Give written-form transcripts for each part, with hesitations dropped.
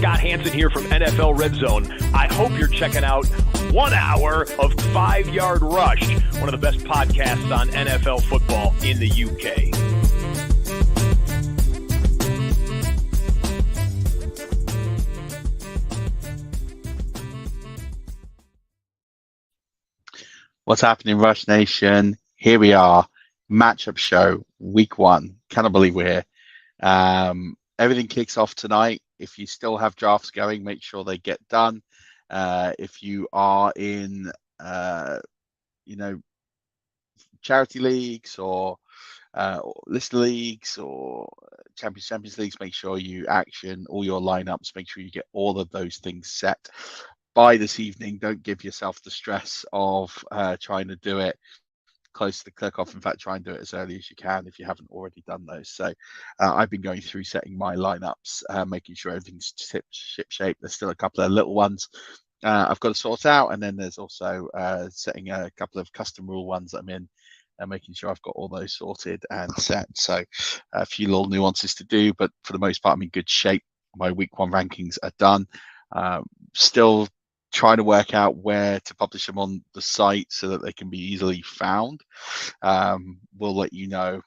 Scott Hansen here from NFL Red Zone. I hope you're checking out 1 hour of 5-Yard Rush, one of the best podcasts on NFL football in the UK. What's happening, Rush Nation? Here we are, matchup show, week 1. Cannot believe we're here. Everything kicks off tonight. If you still have drafts going, make sure they get done. If you are in, charity leagues or list leagues or Champions Leagues, make sure you action all your lineups. Make sure you get all of those things set by this evening. Don't give yourself the stress of trying to do it close to the click-off. In fact, try and do it as early as you can if you haven't already done those. So I've been going through setting my lineups, making sure everything's ship shape. There's still a couple of little ones I've got to sort out, and then there's also setting a couple of custom rule ones I'm in and making sure I've got all those sorted and set. So a few little nuances to do, but for the most part, I'm in good shape. My week 1 rankings are done. Still trying to work out where to publish them on the site so that they can be easily found. We'll let you know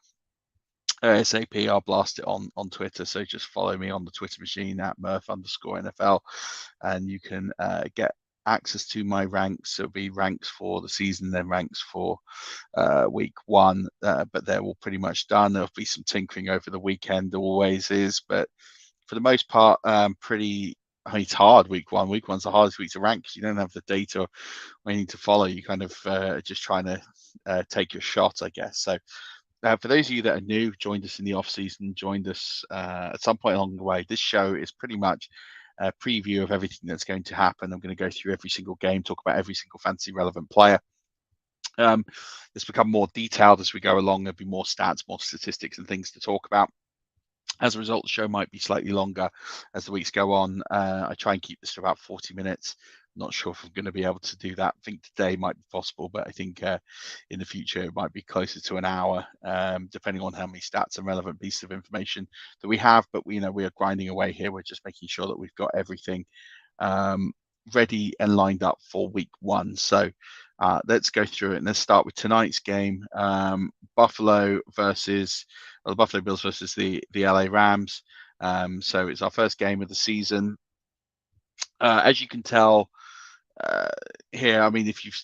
ASAP. I'll blast it on Twitter, so just follow me on the Twitter machine at Murf_NFL, and you can get access to my ranks. It'll be ranks for the season, then ranks for week 1, but they're all pretty much done. There'll be some tinkering over the weekend, always is, but for the most part, it's hard week 1. Week 1's the hardest week to rank because you don't have the data or anything to follow. You kind of just trying to take your shot, I guess. So for those of you that are new, joined us in the off season, joined us at some point along the way, this show is pretty much a preview of everything that's going to happen. I'm going to go through every single game, talk about every single fantasy relevant player. It's become more detailed as we go along. There'll be more stats, more statistics and things to talk about. As a result, the show might be slightly longer as the weeks go on. I try and keep this to about 40 minutes. Not sure if I'm going to be able to do that. I think today might be possible, but I think in the future it might be closer to an hour, depending on how many stats and relevant pieces of information that we have. But we are grinding away here. We're just making sure that we've got everything ready and lined up for week 1. So let's go through it, and let's start with tonight's game. Buffalo the Buffalo Bills versus the LA Rams. So it's our first game of the season. As you can tell here, I mean, if you've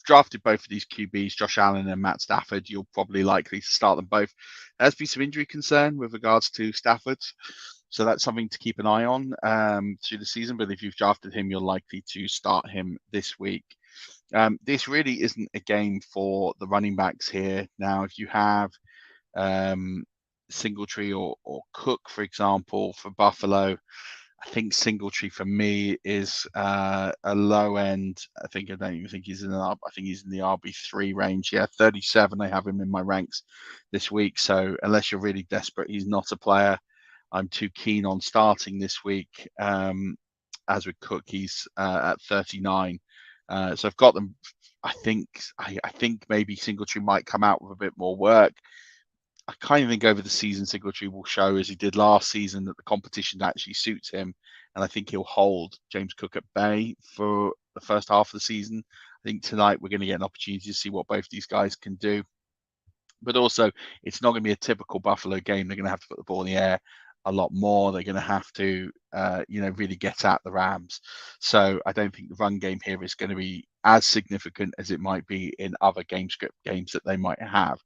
drafted both of these QBs, Josh Allen and Matt Stafford, you're probably likely to start them both. There's been some injury concern with regards to Stafford, so that's something to keep an eye on through the season. But if you've drafted him, you're likely to start him this week. This really isn't a game for the running backs here. Now, if you have Singletary or Cook, for example, for Buffalo, I think Singletary for me is a low end. I don't even think he's in I think he's in the RB3 range. Yeah, 37. I have him in my ranks this week. So unless you're really desperate, he's not a player I'm too keen on starting this week. As with Cook, he's at 39. So I've got them. I think maybe Singletary might come out with a bit more work. I kind of think over the season, Singletary will show, as he did last season, that the competition actually suits him. And I think he'll hold James Cook at bay for the first half of the season. I think tonight we're going to get an opportunity to see what both these guys can do. But also, it's not going to be a typical Buffalo game. They're going to have to put the ball in the air a lot more. They're going to have to, really get at the Rams. So I don't think the run game here is going to be as significant as it might be in other game script games that they might have.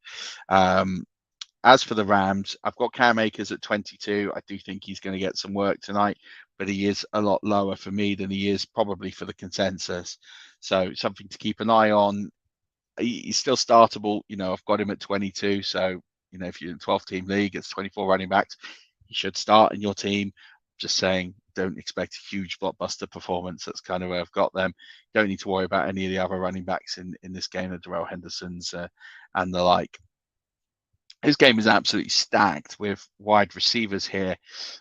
As for the Rams, I've got Cam Akers at 22. I do think he's going to get some work tonight, but he is a lot lower for me than he is probably for the consensus. So something to keep an eye on. He's still startable. I've got him at 22. So, if you're in a 12-team league, it's 24 running backs. He should start in your team. Just saying, don't expect a huge blockbuster performance. That's kind of where I've got them. Don't need to worry about any of the other running backs in this game, the Darrell Hendersons and the like. His game is absolutely stacked with wide receivers here,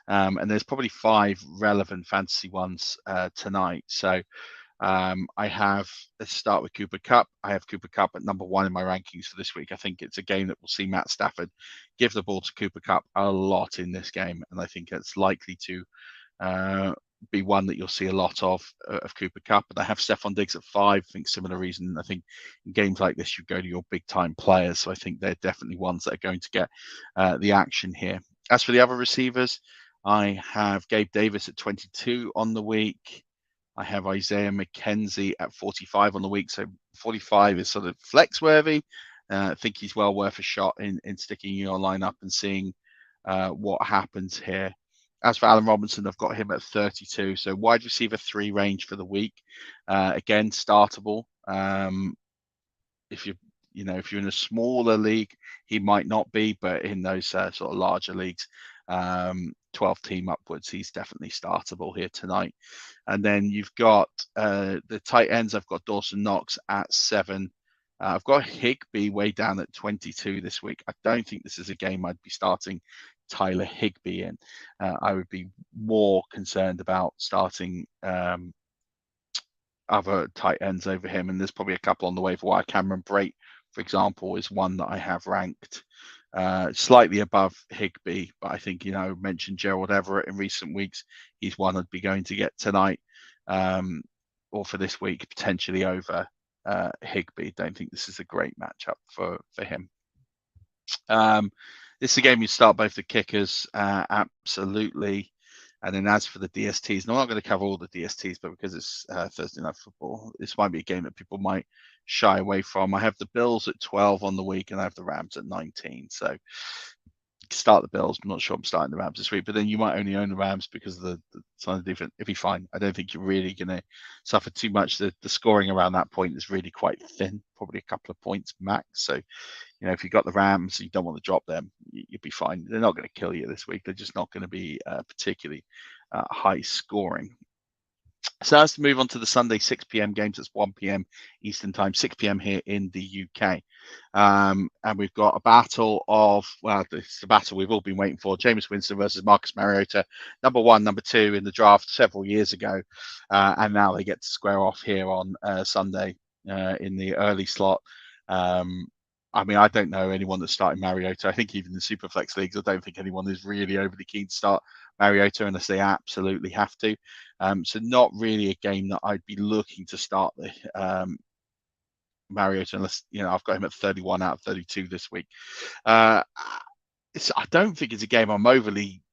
and there's probably 5 relevant fantasy ones tonight. So let's start with Cooper Kupp. I have Cooper Kupp at number 1 in my rankings for this week. I think it's a game that will see Matt Stafford give the ball to Cooper Kupp a lot in this game, and I think it's likely to be one that you'll see a lot of Cooper Kupp. And I have Stephon Diggs at 5. I think similar reason. I think in games like this, you go to your big time players. So I think they're definitely ones that are going to get the action here. As for the other receivers, I have Gabe Davis at 22 on the week. I have Isaiah McKenzie at 45 on the week. So 45 is sort of flex worthy. I think he's well worth a shot in sticking your lineup and seeing what happens here. As for Allen Robinson, I've got him at 32. So wide receiver 3 range for the week. Again, startable. If you're in a smaller league, he might not be, but in those sort of larger leagues, 12 team upwards, he's definitely startable here tonight. And then you've got the tight ends. I've got Dawson Knox at 7. I've got Higbee way down at 22 this week. I don't think this is a game I'd be starting Tyler Higbee in. I would be more concerned about starting other tight ends over him. And there's probably a couple on the way for wire. Cameron Brate, for example, is one that I have ranked slightly above Higbee. But I think, mentioned Gerald Everett in recent weeks. He's one I'd be going to get tonight or for this week, potentially over Higbee. Don't think this is a great matchup for him. This is a game you start both the kickers, absolutely. And then as for the DSTs, and I'm not going to cover all the DSTs, but because it's Thursday Night Football, this might be a game that people might shy away from. I have the Bills at 12 on the week, and I have the Rams at 19. So start the Bills. I'm not sure I'm starting the Rams this week, but then you might only own the Rams because of the sign of different. It'll be fine. I don't think you're really going to suffer too much. The scoring around that point is really quite thin, probably a couple of points max. So, if you've got the Rams, you don't want to drop them, you'll be fine. They're not going to kill you this week. They're just not going to be particularly high scoring. So let's move on to the Sunday 6 p.m. games. It's 1 p.m. Eastern time, 6 p.m. here in the UK. And we've got a battle of, it's the battle we've all been waiting for. Jameis Winston versus Marcus Mariota, number 1, number 2 in the draft several years ago. And now they get to square off here on Sunday in the early slot. I don't know anyone that's starting Mariota. I think even in the Superflex leagues, I don't think anyone is really overly keen to start Mariota unless they absolutely have to. So not really a game that I'd be looking to start the Mariota unless, I've got him at 31 out of 32 this week. I don't think it's a game I'm overly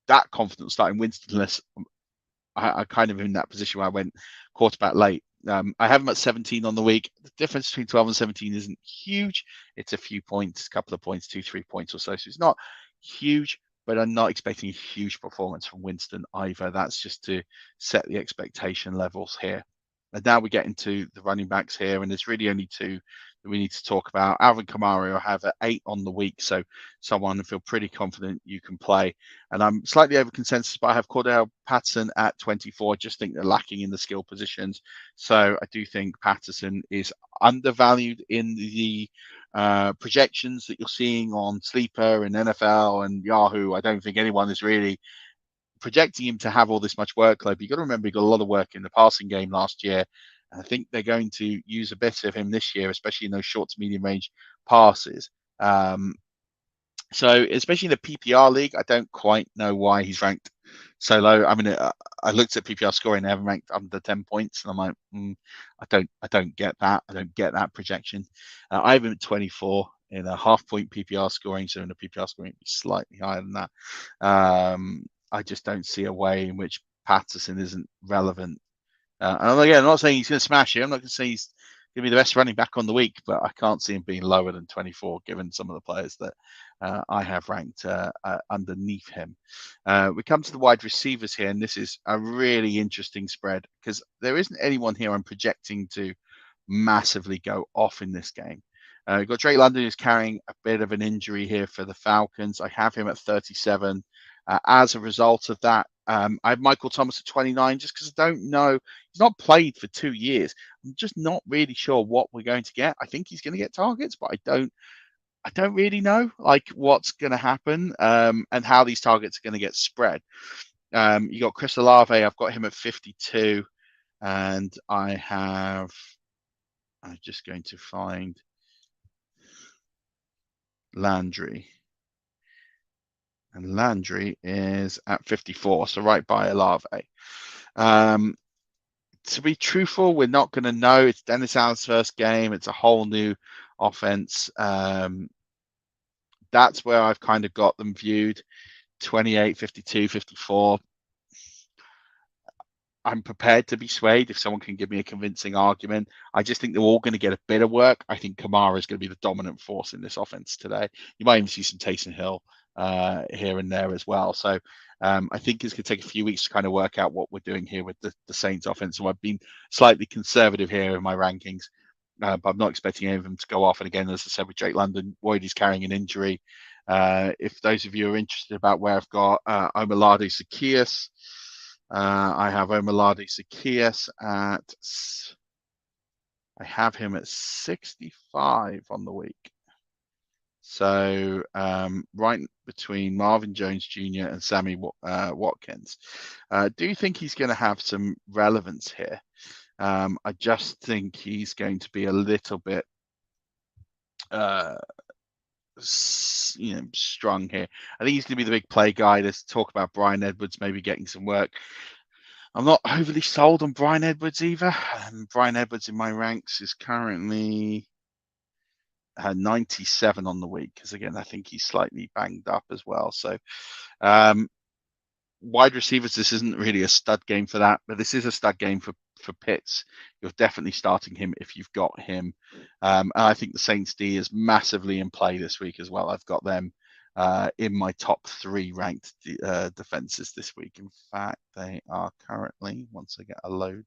that confident starting Winston unless I kind of in that position where I went quarterback late. I have him at 17 on the week. The difference between 12 and 17 isn't huge. It's a few points, a couple of points, 2-3 points or so. So it's not huge, but I'm not expecting a huge performance from Winston either. That's just to set the expectation levels here. And now we get into the running backs here, and there's really only 2 that we need to talk about. Alvin Kamara, I have at 8 on the week, so someone I feel pretty confident you can play. And I'm slightly over consensus, but I have Cordell Patterson at 24. I just think they're lacking in the skill positions. So I do think Patterson is undervalued in the projections that you're seeing on Sleeper and NFL and Yahoo. I don't think anyone is really projecting him to have all this much workload. But you've got to remember he got a lot of work in the passing game last year. And I think they're going to use a bit of him this year, especially in those short to medium range passes. So especially in the PPR league, I don't quite know why he's ranked so low. I mean, I looked at PPR scoring; they haven't ranked under 10 points, and I'm like, I don't get that. I don't get that projection. I have him at 24 in a half-point PPR scoring, so in a PPR scoring, it'd be slightly higher than that. I just don't see a way in which Patterson isn't relevant. And again, I'm not saying he's going to smash it. I'm not going to say he's going to be the best running back on the week, but I can't see him being lower than 24, given some of the players that I have ranked underneath him. We come to the wide receivers here, and this is a really interesting spread because there isn't anyone here I'm projecting to massively go off in this game. We've got Drake London who's carrying a bit of an injury here for the Falcons. I have him at 37. As a result of that, I have Michael Thomas at 29 just because I don't know. He's not played for 2 years. I'm just not really sure what we're going to get. I think he's going to get targets, but I don't really know like what's going to happen and how these targets are going to get spread. You got Chris Olave. I've got him at 52, and I'm just going to find Landry. And Landry is at 54, so right by Olave. To be truthful, we're not going to know. It's Dennis Allen's first game. It's a whole new offense. That's where I've kind of got them viewed. 28, 52, 54. I'm prepared to be swayed if someone can give me a convincing argument. I just think they're all going to get a bit of work. I think Kamara is going to be the dominant force in this offense today. You might even see some Taysom Hill here and there as well. So I think it's going to take a few weeks to kind of work out what we're doing here with the Saints offense. So I've been slightly conservative here in my rankings, but I'm not expecting any of them to go off. And again, as I said, with Drake London, worried he's carrying an injury. If those of you are interested about where I've got Omalade Zaccheaus, I have Omalade Zaccheaus I have him at 65 on the week. So right between Marvin Jones Jr. and Sammy Watkins. Do you think he's going to have some relevance here? I just think he's going to be a little bit strong here. I think he's going to be the big play guy. There's talk about Bryan Edwards maybe getting some work. I'm not overly sold on Bryan Edwards either. Bryan Edwards in my ranks is currently 97 on the week, because again, I think he's slightly banged up as well. So wide receivers, this isn't really a stud game for that, but this is a stud game for Pitts. You're definitely starting him if you've got him. And I think the Saints D is massively in play this week as well. I've got them in my top 3 ranked defenses this week. In fact, they are currently, once I get a load,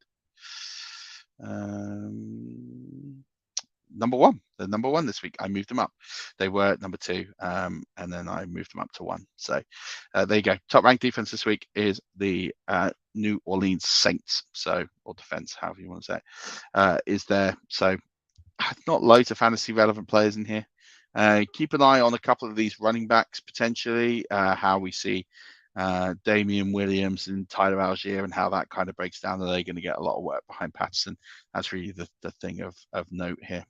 number 1. They're number 1 this week. I moved them up. They were at number 2, and then I moved them up to 1. So there you go. Top ranked defense this week is the New Orleans Saints. So, or defense, however you want to say it, is there. So not loads of fantasy relevant players in here. Keep an eye on a couple of these running backs potentially, how we see Damien Williams and Tyler Algier and how that kind of breaks down. Are they going to get a lot of work behind Patterson? That's really the thing of note here.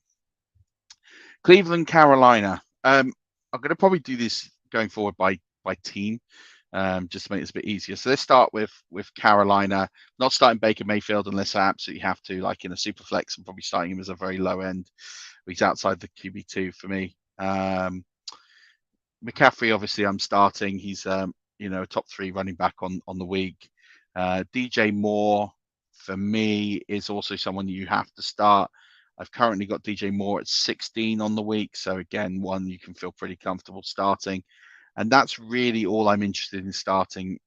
Cleveland, Carolina. I'm going to probably do this going forward by team, just to make this a bit easier. So let's start with Carolina. Not starting Baker Mayfield unless I absolutely have to, like in a super flex. I'm probably starting him as a very low end. He's outside the QB2 for me. McCaffrey, obviously, I'm starting. He's a top 3 running back on the week. DJ Moore for me is also someone you have to start. I've currently got DJ Moore at 16 on the week. So again, one you can feel pretty comfortable starting. And that's really all I'm interested in starting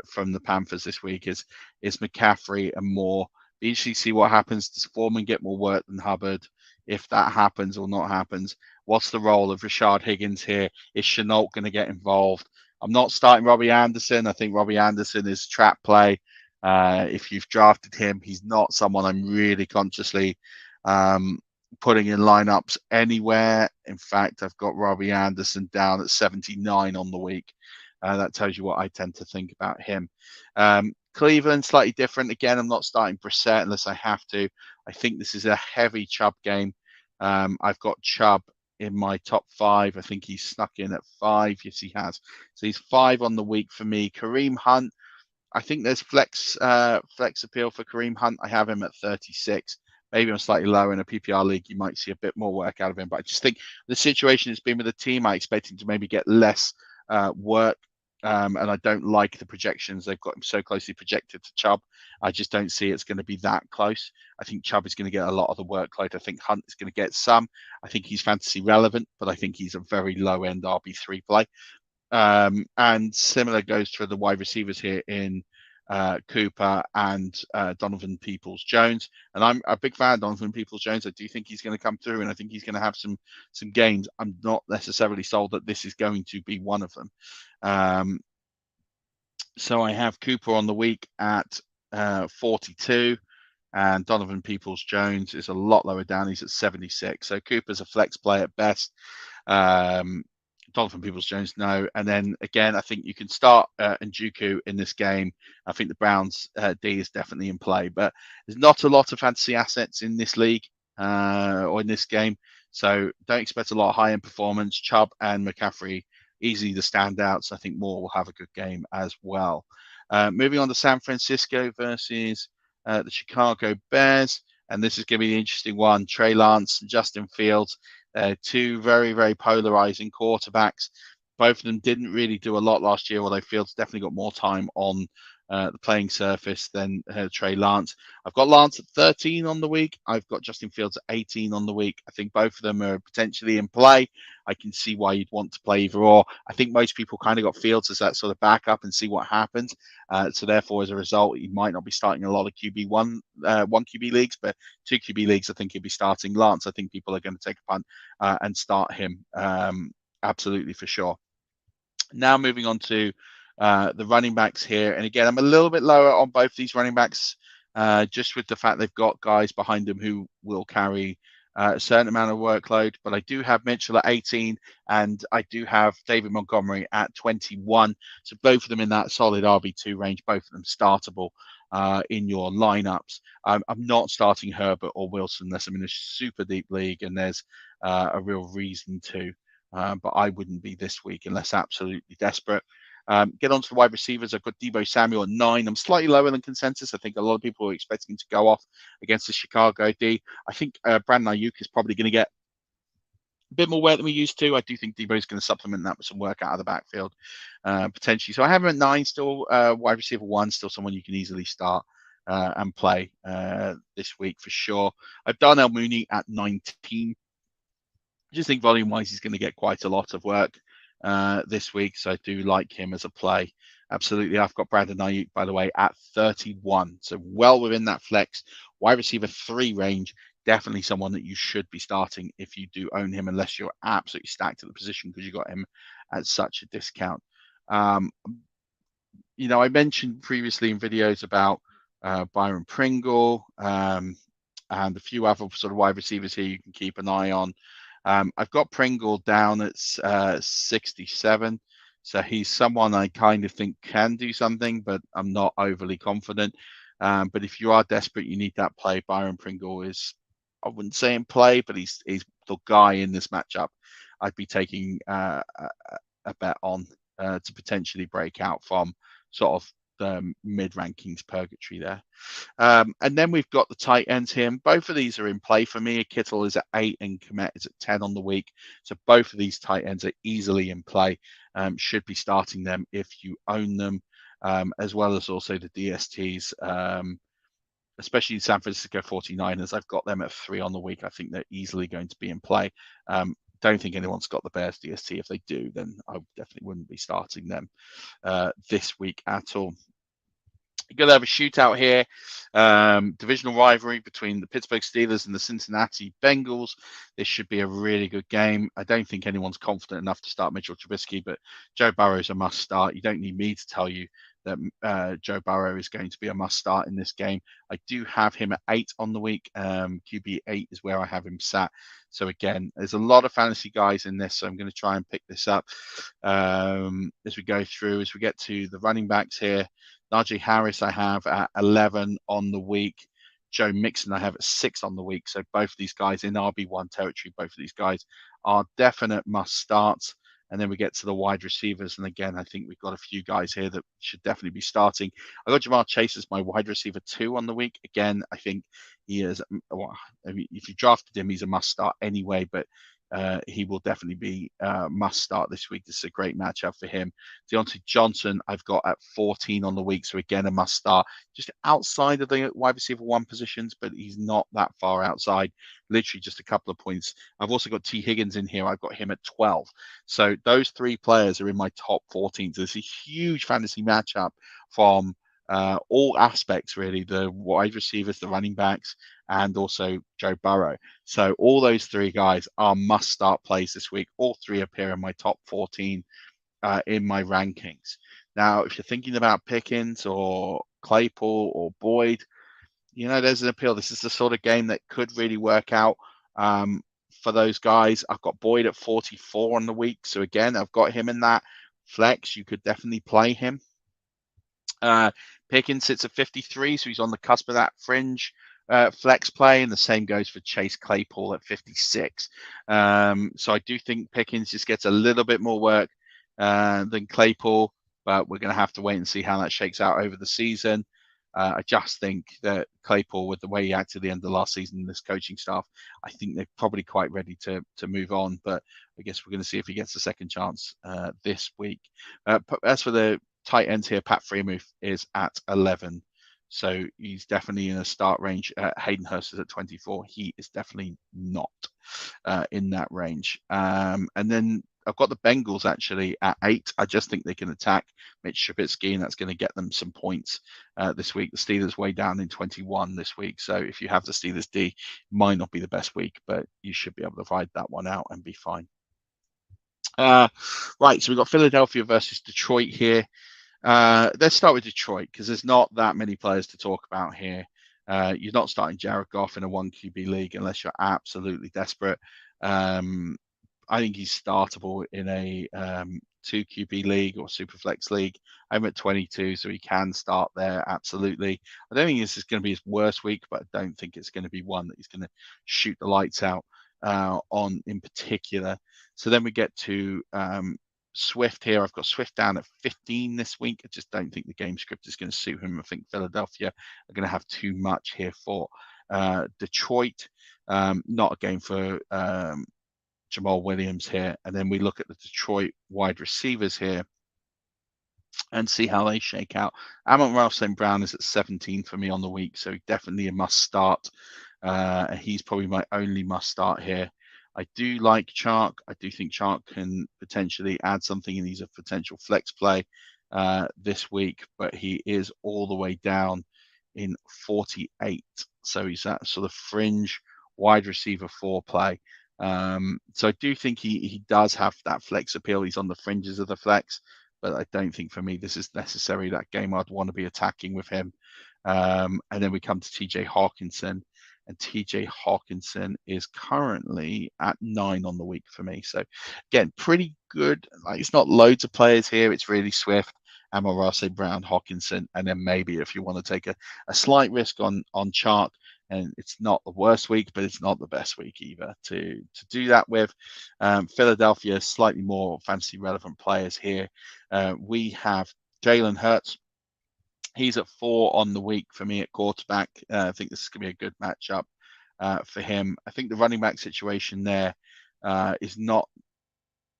from the Panthers this week is McCaffrey and Moore. Be interesting to see what happens. Does Foreman get more work than Hubbard? If that happens or not happens, what's the role of Rashard Higgins here? Is Chenault going to get involved? I'm not starting Robbie Anderson. I think Robbie Anderson is trap play. If you've drafted him, he's not someone I'm really consciously putting in lineups anywhere. In fact, I've got Robbie Anderson down at 79 on the week. That tells you what I tend to think about him. Cleveland, slightly different. Again, I'm not starting Brissett unless I have to. I think this is a heavy Chubb game. I've got Chubb in my top 5. I think he's snuck in at 5. Yes, he has. So he's 5 on the week for me. Kareem Hunt, I think there's flex appeal for Kareem Hunt. I have him at 36. Maybe I'm slightly lower in a PPR league. You might see a bit more work out of him. But I just think the situation has been with the team. I expect him to maybe get less work. And I don't like the projections. They've got him so closely projected to Chubb. I just don't see it's going to be that close. I think Chubb is going to get a lot of the workload. I think Hunt is going to get some. I think he's fantasy relevant, but I think he's a very low-end RB3 play. And similar goes for the wide receivers here in Cooper and Donovan Peoples-Jones. And I'm a big fan of Donovan Peoples-Jones. I do think he's going to come through, and I think he's going to have some gains. I'm not necessarily sold that this is going to be one of them. So I have Cooper on the week at 42, and Donovan Peoples-Jones is a lot lower down. He's at 76. So Cooper's a flex play at best. Donovan Peoples-Jones, no. And then again, I think you can start Njoku in this game. I think the Browns D is definitely in play, but there's not a lot of fantasy assets in this league or in this game. So don't expect a lot of high-end performance. Chubb and McCaffrey, easily the standouts. I think Moore will have a good game as well. Moving on to San Francisco versus the Chicago Bears. And this is going to be an interesting one. Trey Lance and Justin Fields, two very, very polarizing quarterbacks. Both of them didn't really do a lot last year, although Fields definitely got more time on the playing surface than Trey Lance. I've got Lance at 13 on the week. I've got Justin Fields at 18 on the week. I think both of them are potentially in play. I can see why you'd want to play either or. I think most people kind of got Fields as that sort of backup and see what happens. So therefore, as a result, he might not be starting a lot of QB one QB leagues, but 2 QB leagues, I think he'll be starting Lance. I think people are going to take a punt and start him absolutely for sure. Now moving on to the running backs here. And again, I'm a little bit lower on both these running backs, just with the fact they've got guys behind them who will carry a certain amount of workload. But I do have Mitchell at 18, and I do have David Montgomery at 21. So both of them in that solid RB2 range, both of them startable in your lineups. I'm not starting Herbert or Wilson unless I'm in a super deep league and there's a real reason to. But I wouldn't be this week unless absolutely desperate. Get on to the wide receivers. I've got Deebo Samuel at 9. I'm slightly lower than consensus. I think a lot of people are expecting him to go off against the Chicago D. I think Brandon Ayuk is probably going to get a bit more work than we used to. I do think Deebo is going to supplement that with some work out of the backfield potentially. So I have him at 9 still, wide receiver 1, still someone you can easily start and play this week for sure. I've Darnell Mooney at 19. I just think volume-wise he's going to get quite a lot of work this week, so I do like him as a play. Absolutely. I've got Brandon Ayuk, by the way, at 31, so well within that flex wide receiver 3 range. Definitely someone that you should be starting if you do own him, unless you're absolutely stacked at the position because you got him at such a discount. You know, I mentioned previously in videos about Byron Pringle and a few other sort of wide receivers here you can keep an eye on. I've got Pringle down at 67, so he's someone I kind of think can do something, but I'm not overly confident. But if you are desperate, you need that play. Byron Pringle is, I wouldn't say in play, but he's the guy in this matchup I'd be taking a bet on to potentially break out from sort of the mid-rankings purgatory there. And then we've got the tight ends here. And both of these are in play for me. Kittle is at 8 and Komet is at 10 on the week. So both of these tight ends are easily in play. Should be starting them if you own them, as well as also the DSTs, especially San Francisco 49ers. I've got them at 3 on the week. I think they're easily going to be in play. Don't think anyone's got the Bears DST. If they do, then I definitely wouldn't be starting them this week at all. You're going to have a shootout here. Divisional rivalry between the Pittsburgh Steelers and the Cincinnati Bengals. This should be a really good game. I don't think anyone's confident enough to start Mitchell Trubisky, but Joe Burrow is a must start. You don't need me to tell you that Joe Burrow is going to be a must start in this game. I do have him at 8 on the week. QB 8 is where I have him sat. So again, there's a lot of fantasy guys in this, so I'm going to try and pick this up as we go through. As we get to the running backs here, Najee Harris I have at 11 on the week. Joe Mixon I have at 6 on the week. So both of these guys in RB1 territory, both of these guys are definite must starts. And then we get to the wide receivers. And again, I think we've got a few guys here that should definitely be starting. I got Jamar Chase as my wide receiver 2 on the week. Again, I think he is, well, I mean, if you drafted him, he's a must start anyway, but he will definitely be must start this week. This is a great matchup for him. Deontay Johnson, I've got at 14 on the week. So again, a must start just outside of the wide receiver 1 positions, but he's not that far outside, literally just a couple of points. I've also got T Higgins in here. I've got him at 12. So those 3 players are in my top 14. So it's a huge fantasy matchup from all aspects, really, the wide receivers, the running backs, and also Joe Burrow. So all those 3 guys are must-start plays this week. All 3 appear in my top 14 in my rankings. Now, if you're thinking about Pickens or Claypool or Boyd, you know, there's an appeal. This is the sort of game that could really work out for those guys. I've got Boyd at 44 on the week. So again, I've got him in that flex. You could definitely play him. Pickens sits at 53, so he's on the cusp of that fringe flex play, and the same goes for Chase Claypool at 56. So I do think Pickens just gets a little bit more work than Claypool, but we're going to have to wait and see how that shakes out over the season. I just think that Claypool, with the way he acted at the end of the last season, this coaching staff, I think they're probably quite ready to move on. But I guess we're going to see if he gets a second chance this week. As for the tight ends here, Pat Freiermuth is at 11. So he's definitely in a start range. Hayden Hurst is at 24. He is definitely not in that range. And then I've got the Bengals actually at 8. I just think they can attack Mitch Trubisky, and that's going to get them some points this week. The Steelers way down in 21 this week. So if you have the Steelers D, it might not be the best week, but you should be able to ride that one out and be fine. Right, so we've got Philadelphia versus Detroit here. Let's start with Detroit because there's not that many players to talk about here. You're not starting Jared Goff in a 1 QB league unless you're absolutely desperate. I think he's startable in a 2 QB league or Superflex league. I'm at 22, so he can start there, absolutely. I don't think this is going to be his worst week, but I don't think it's going to be one that he's going to shoot the lights out on in particular. So then we get to Swift here. I've got Swift down at 15 this week. I just don't think the game script is going to suit him. I think Philadelphia are going to have too much here for Detroit. Not a game for Jamal Williams here. And then we look at the Detroit wide receivers here and see how they shake out. Amon-Ra St. Brown is at 17 for me on the week, so definitely a must start. He's probably my only must start here. I do like Chark. I do think Chark can potentially add something, and he's a potential flex play this week, but he is all the way down in 48. So he's that sort of fringe wide receiver 4 play. So I do think he does have that flex appeal. He's on the fringes of the flex, but I don't think for me this is necessarily that game I'd want to be attacking with him. And then we come to TJ Hawkinson, and TJ Hawkinson is currently at 9 on the week for me. So again, pretty good. Like, it's not loads of players here. It's really Swift, Amon-Ra St. Brown, Hawkinson, and then maybe if you want to take a slight risk on Chark. And it's not the worst week, but it's not the best week either to do that with. Philadelphia, slightly more fantasy relevant players here. We have Jalen Hurts. He's at 4 on the week for me at quarterback. I think this is going to be a good matchup for him. I think the running back situation there is not.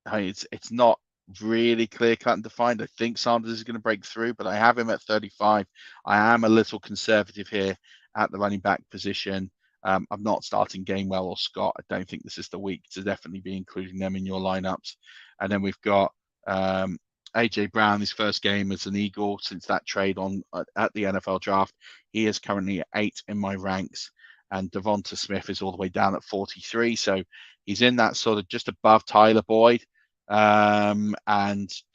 It's not really clear cut and defined. I think Sanders is going to break through, but I have him at 35. I am a little conservative here at the running back position. I'm not starting Gainwell or Scott. I don't think this is the week to definitely be including them in your lineups. And then we've got AJ Brown, his first game as an Eagle since that trade on at the NFL draft. He is currently at 8 in my ranks, and Devonta Smith is all the way down at 43. So he's in that sort of just above Tyler Boyd and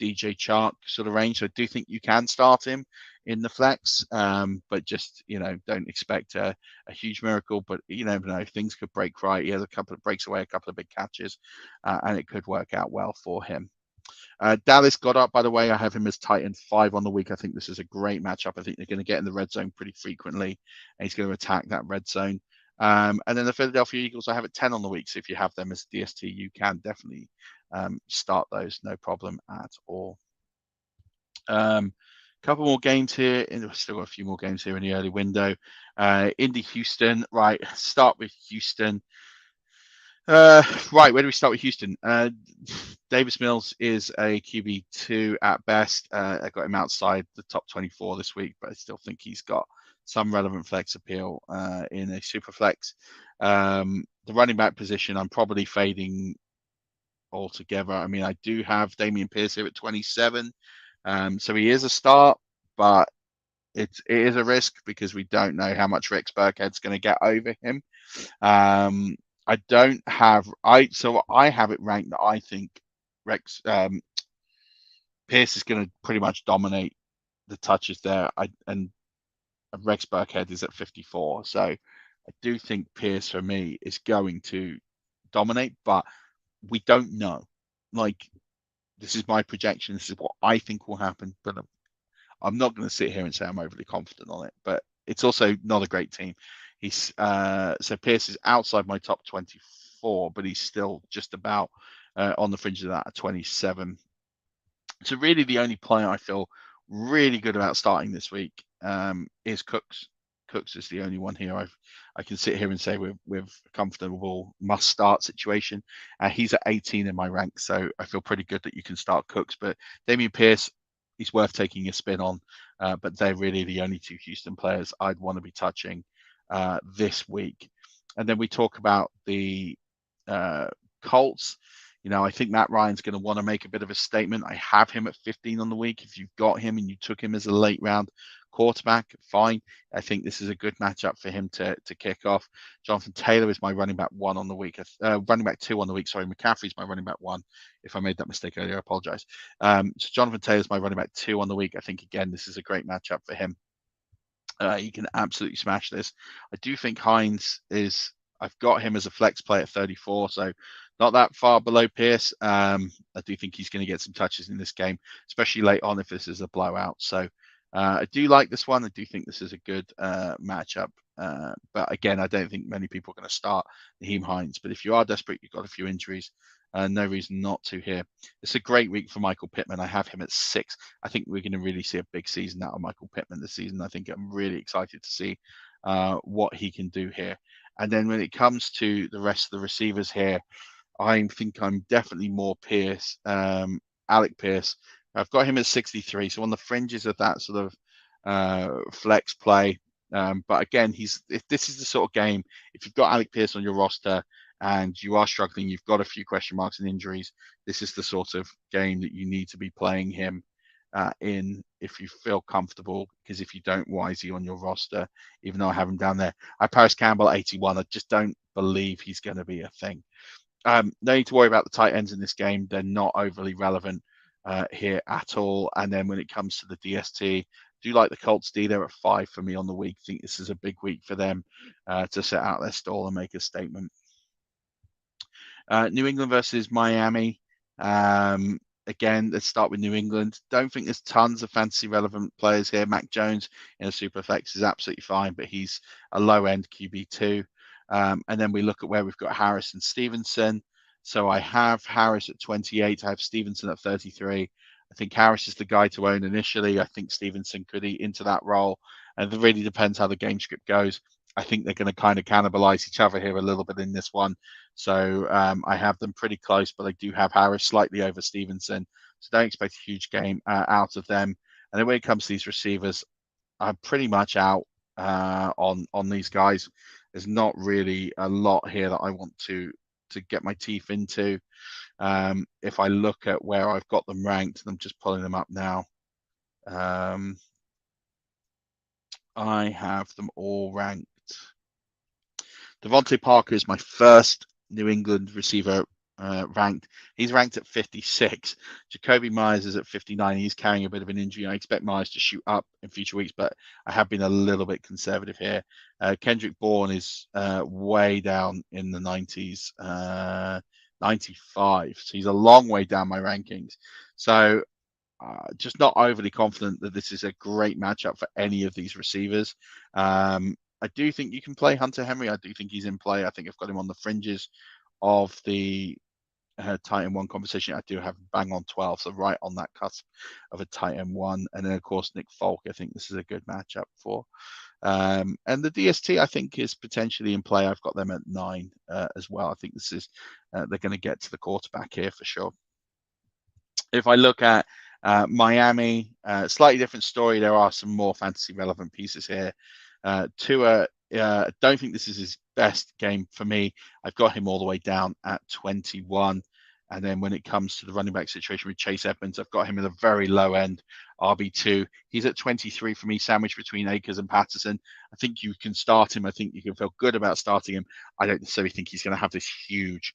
DJ Chark sort of range. So I do think you can start him in the flex, but just, don't expect a huge miracle, but you never know, things could break right. He has a couple of big catches, and it could work out well for him. Dallas Goedert, by the way, I have him as tight end 5 on the week. I think this is a great matchup. I think they're going to get in the red zone pretty frequently, and he's going to attack that red zone. And then the Philadelphia Eagles, I have at 10 on the week. So if you have them as DST, you can definitely start those, no problem at all. Couple more games here. We've still got a few more games here in the early window. Indy Houston, right? Start with Houston. Right, where do we start with Houston? Davis Mills is a QB2 at best. I got him outside the top 24 this week, but I still think he's got some relevant flex appeal in a super flex. The running back position, I'm probably fading altogether. I mean, I do have Damien Pierce here at 27. So he is a start, but it is a risk because we don't know how much Rex Burkhead's going to get over him. I have it ranked that I think Pierce is going to pretty much dominate the touches there. And Rex Burkhead is at 54. So I do think Pierce for me is going to dominate, but we don't know. Like, this is my projection. This is what I think will happen, but I'm not going to sit here and say I'm overly confident on it. But it's also not a great team. He's so Pierce is outside my top 24, but he's still just about on the fringe of that at 27. So really the only player I feel really good about starting this week is Cooks. Cooks is the only one here I can sit here and say we're a comfortable must start situation. He's at 18 in my rank, so I feel pretty good that you can start Cooks. But Damien Pierce, he's worth taking a spin on. But they're really the only two Houston players I'd want to be touching this week. And then we talk about the Colts. I think Matt Ryan's going to want to make a bit of a statement. I have him at 15 on the week. If you've got him and you took him as a late round quarterback, fine. I think this is a good matchup for him to kick off. Jonathan Taylor is my running back 1 on the week. Running back 2 on the week. Sorry, McCaffrey's my running back 1. If I made that mistake earlier, I apologize. So Jonathan Taylor's my running back 2 on the week. I think, again, this is a great matchup for him. He can absolutely smash this. I do think Hines I've got him as a flex play at 34, so not that far below Pierce. I do think he's going to get some touches in this game, especially late on if this is a blowout. So I do like this one. I do think this is a good matchup. But again, I don't think many people are going to start Naheem Hines. But if you are desperate, you've got a few injuries, no reason not to here. It's a great week for Michael Pittman. I have him at 6. I think we're going to really see a big season out of Michael Pittman this season. I think I'm really excited to see what he can do here. And then when it comes to the rest of the receivers here, I think I'm definitely more Pierce, Alec Pierce. I've got him at 63, so on the fringes of that sort of flex play. But again, if this is the sort of game, if you've got Alec Pierce on your roster and you are struggling, you've got a few question marks and injuries, this is the sort of game that you need to be playing him in if you feel comfortable, because if you don't, why is he on your roster? Even though I have him down there, I Paris Campbell 81. I just don't believe he's going to be a thing. No need to worry about the tight ends in this game. They're not overly relevant here at all. And then when it comes to the DST, do like the Colts D. They're at 5 for me on the week. I think this is a big week for them to set out their stall and make a statement. New England versus Miami. Again, let's start with New England. Don't think there's tons of fantasy relevant players here. Mac Jones in a super flex is absolutely fine, but he's a low end QB2. And then we look at where we've got Harris and Stevenson. So I have Harris at 28. I have Stevenson at 33. I think Harris is the guy to own initially. I think Stevenson could eat into that role. And it really depends how the game script goes. I think they're going to kind of cannibalize each other here a little bit in this one. So I have them pretty close, but I do have Harris slightly over Stevenson. So don't expect a huge game out of them. And then when it comes to these receivers, I'm pretty much out on these guys. There's not really a lot here that I want to get my teeth into. If I look at where I've got them ranked, and I'm just pulling them up now, I have them all ranked. Devontae Parker is my first New England receiver ranked. He's ranked at 56. Jacoby Myers is at 59. He's carrying a bit of an injury. I expect Myers to shoot up in future weeks, but I have been a little bit conservative here. Kendrick Bourne is way down in the 90s, 95. So he's a long way down my rankings. So just not overly confident that this is a great matchup for any of these receivers. I do think you can play Hunter Henry. I do think he's in play. I think I've got him on the fringes of the tight end 1 conversation. I do have bang on 12, so right on that cusp of a tight end 1. And then, of course, Nick Folk, I think this is a good matchup for. And the DST, I think, is potentially in play. I've got them at 9 as well. I think this is they're going to get to the quarterback here for sure. If I look at Miami, slightly different story. There are some more fantasy relevant pieces here. Tua, I don't think this is his best game for me. I've got him all the way down at 21. And then when it comes to the running back situation with Chase Edmonds, I've got him at a very low end, RB2. He's at 23 for me, sandwiched between Akers and Patterson. I think you can start him. I think you can feel good about starting him. I don't necessarily think he's going to have this huge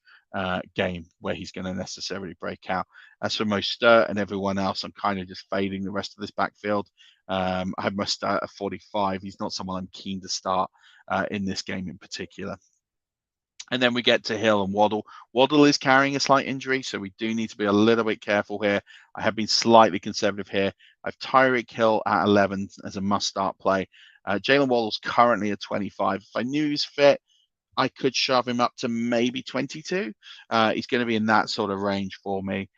game where he's going to necessarily break out. As for Mostert and everyone else, I'm kind of just fading the rest of this backfield. I have Mostert at 45. He's not someone I'm keen to start in this game in particular. And then we get to Hill and Waddle. Waddle is carrying a slight injury, so we do need to be a little bit careful here. I have been slightly conservative here. I've Tyreek Hill at 11 as a must-start play. Jalen Waddle's currently at 25. If I knew he's fit, I could shove him up to maybe 22. He's going to be in that sort of range for me.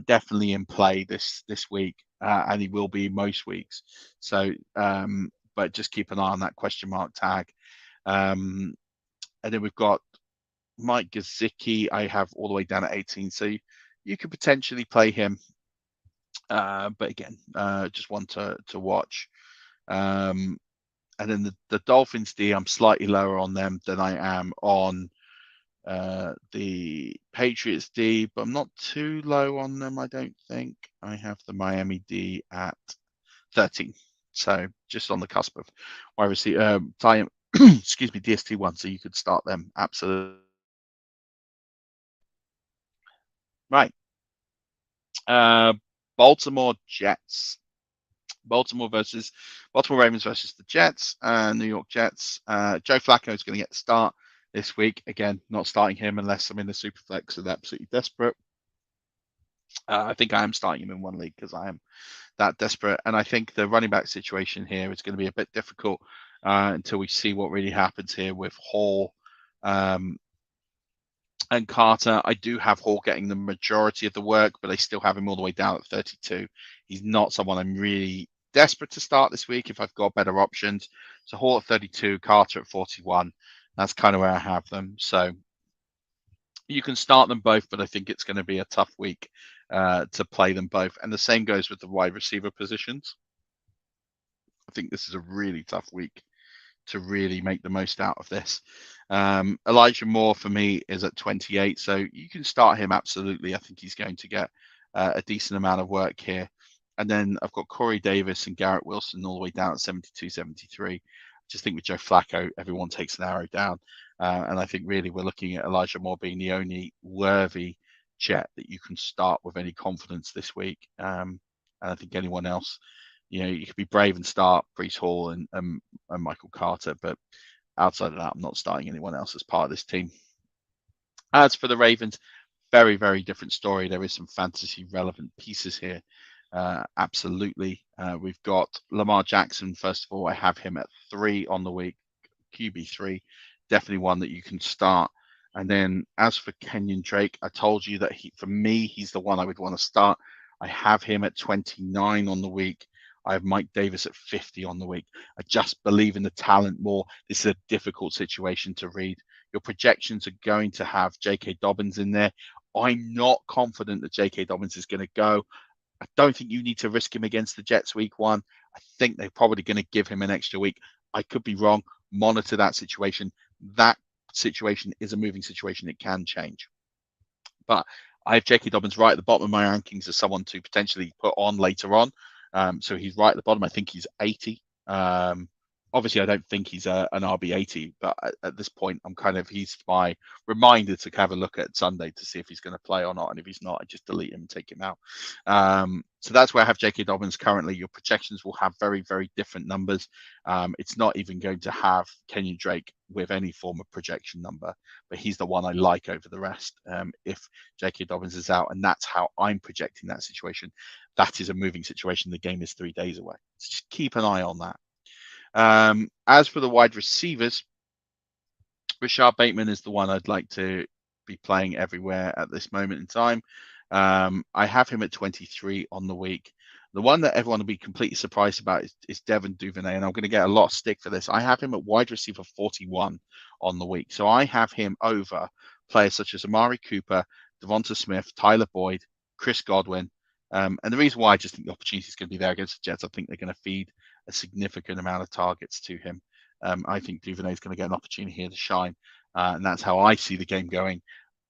definitely in play this week, and he will be most weeks. So, but just keep an eye on that question mark tag. And then we've got Mike Gazicki. I have all the way down at 18, so you could potentially play him. But again, just one to watch. And then the Dolphins D, I'm slightly lower on them than I am on the Patriots D, but I'm not too low on them, I don't think. I have the Miami D at 13. So just on the cusp of wide receiver, excuse me, DST1, so you could start them. Absolutely. Right. Baltimore Jets. Baltimore Ravens versus the Jets, New York Jets. Joe Flacco is going to get the start this week. Again, not starting him unless I'm in the Superflex and absolutely desperate. I think I am starting him in one league because I am that desperate. And I think the running back situation here is going to be a bit difficult until we see what really happens here with Hall and Carter. I do have Hall getting the majority of the work, but I still have him all the way down at 32. He's not someone I'm really desperate to start this week if I've got better options. So Hall at 32, Carter at 41. That's kind of where I have them. So you can start them both, but I think it's going to be a tough week to play them both. And the same goes with the wide receiver positions. I think this is a really tough week to really make the most out of this. Elijah Moore for me is at 28, so you can start him absolutely. I think he's going to get a decent amount of work here. And then I've got Corey Davis and Garrett Wilson all the way down at 72, 73. I just think with Joe Flacco, everyone takes an arrow down. And I think really we're looking at Elijah Moore being the only worthy Jet that you can start with any confidence this week. And I think anyone else, you could be brave and start Breece Hall and Michael Carter, but outside of that, I'm not starting anyone else as part of this team. As for the Ravens, very, very different story. There is some fantasy relevant pieces here. Absolutely. We've got Lamar Jackson. First of all, I have him at 3 on the week, QB3, definitely one that you can start. And then as for Kenyon Drake, I told you that for me, he's the one I would want to start. I have him at 29 on the week. I have Mike Davis at 50 on the week. I just believe in the talent more. This is a difficult situation to read. Your projections are going to have J.K. Dobbins in there. I'm not confident that J.K. Dobbins is going to go. I don't think you need to risk him against the Jets week 1. I think they're probably going to give him an extra week. I could be wrong. Monitor that situation. That situation is a moving situation. It can change. But I have J.K. Dobbins right at the bottom of my rankings as someone to potentially put on later on. So he's right at the bottom. I think he's 80. Obviously, I don't think he's an RB 80, but at this point, he's my reminder to have a look at Sunday to see if he's going to play or not. And if he's not, I just delete him and take him out. So that's where I have J.K. Dobbins currently. Your projections will have very, very different numbers. It's not even going to have Kenyon Drake with any form of projection number, but he's the one I like over the rest. If J.K. Dobbins is out, and that's how I'm projecting that situation, that is a moving situation. The game is 3 days away. So just keep an eye on that. As for the wide receivers, Rashad Bateman is the one I'd like to be playing everywhere at this moment in time. I have him at 23 on the week. The one that everyone will be completely surprised about is Devin Duvernay, and I'm going to get a lot of stick for this. I have him at wide receiver 41 on the week. So I have him over players such as Amari Cooper, Devonta Smith, Tyler Boyd, Chris Godwin. And the reason why I just think the opportunity is going to be there against the Jets, I think they're going to feed a significant amount of targets to him. I think Duvernay is going to get an opportunity here to shine. And that's how I see the game going.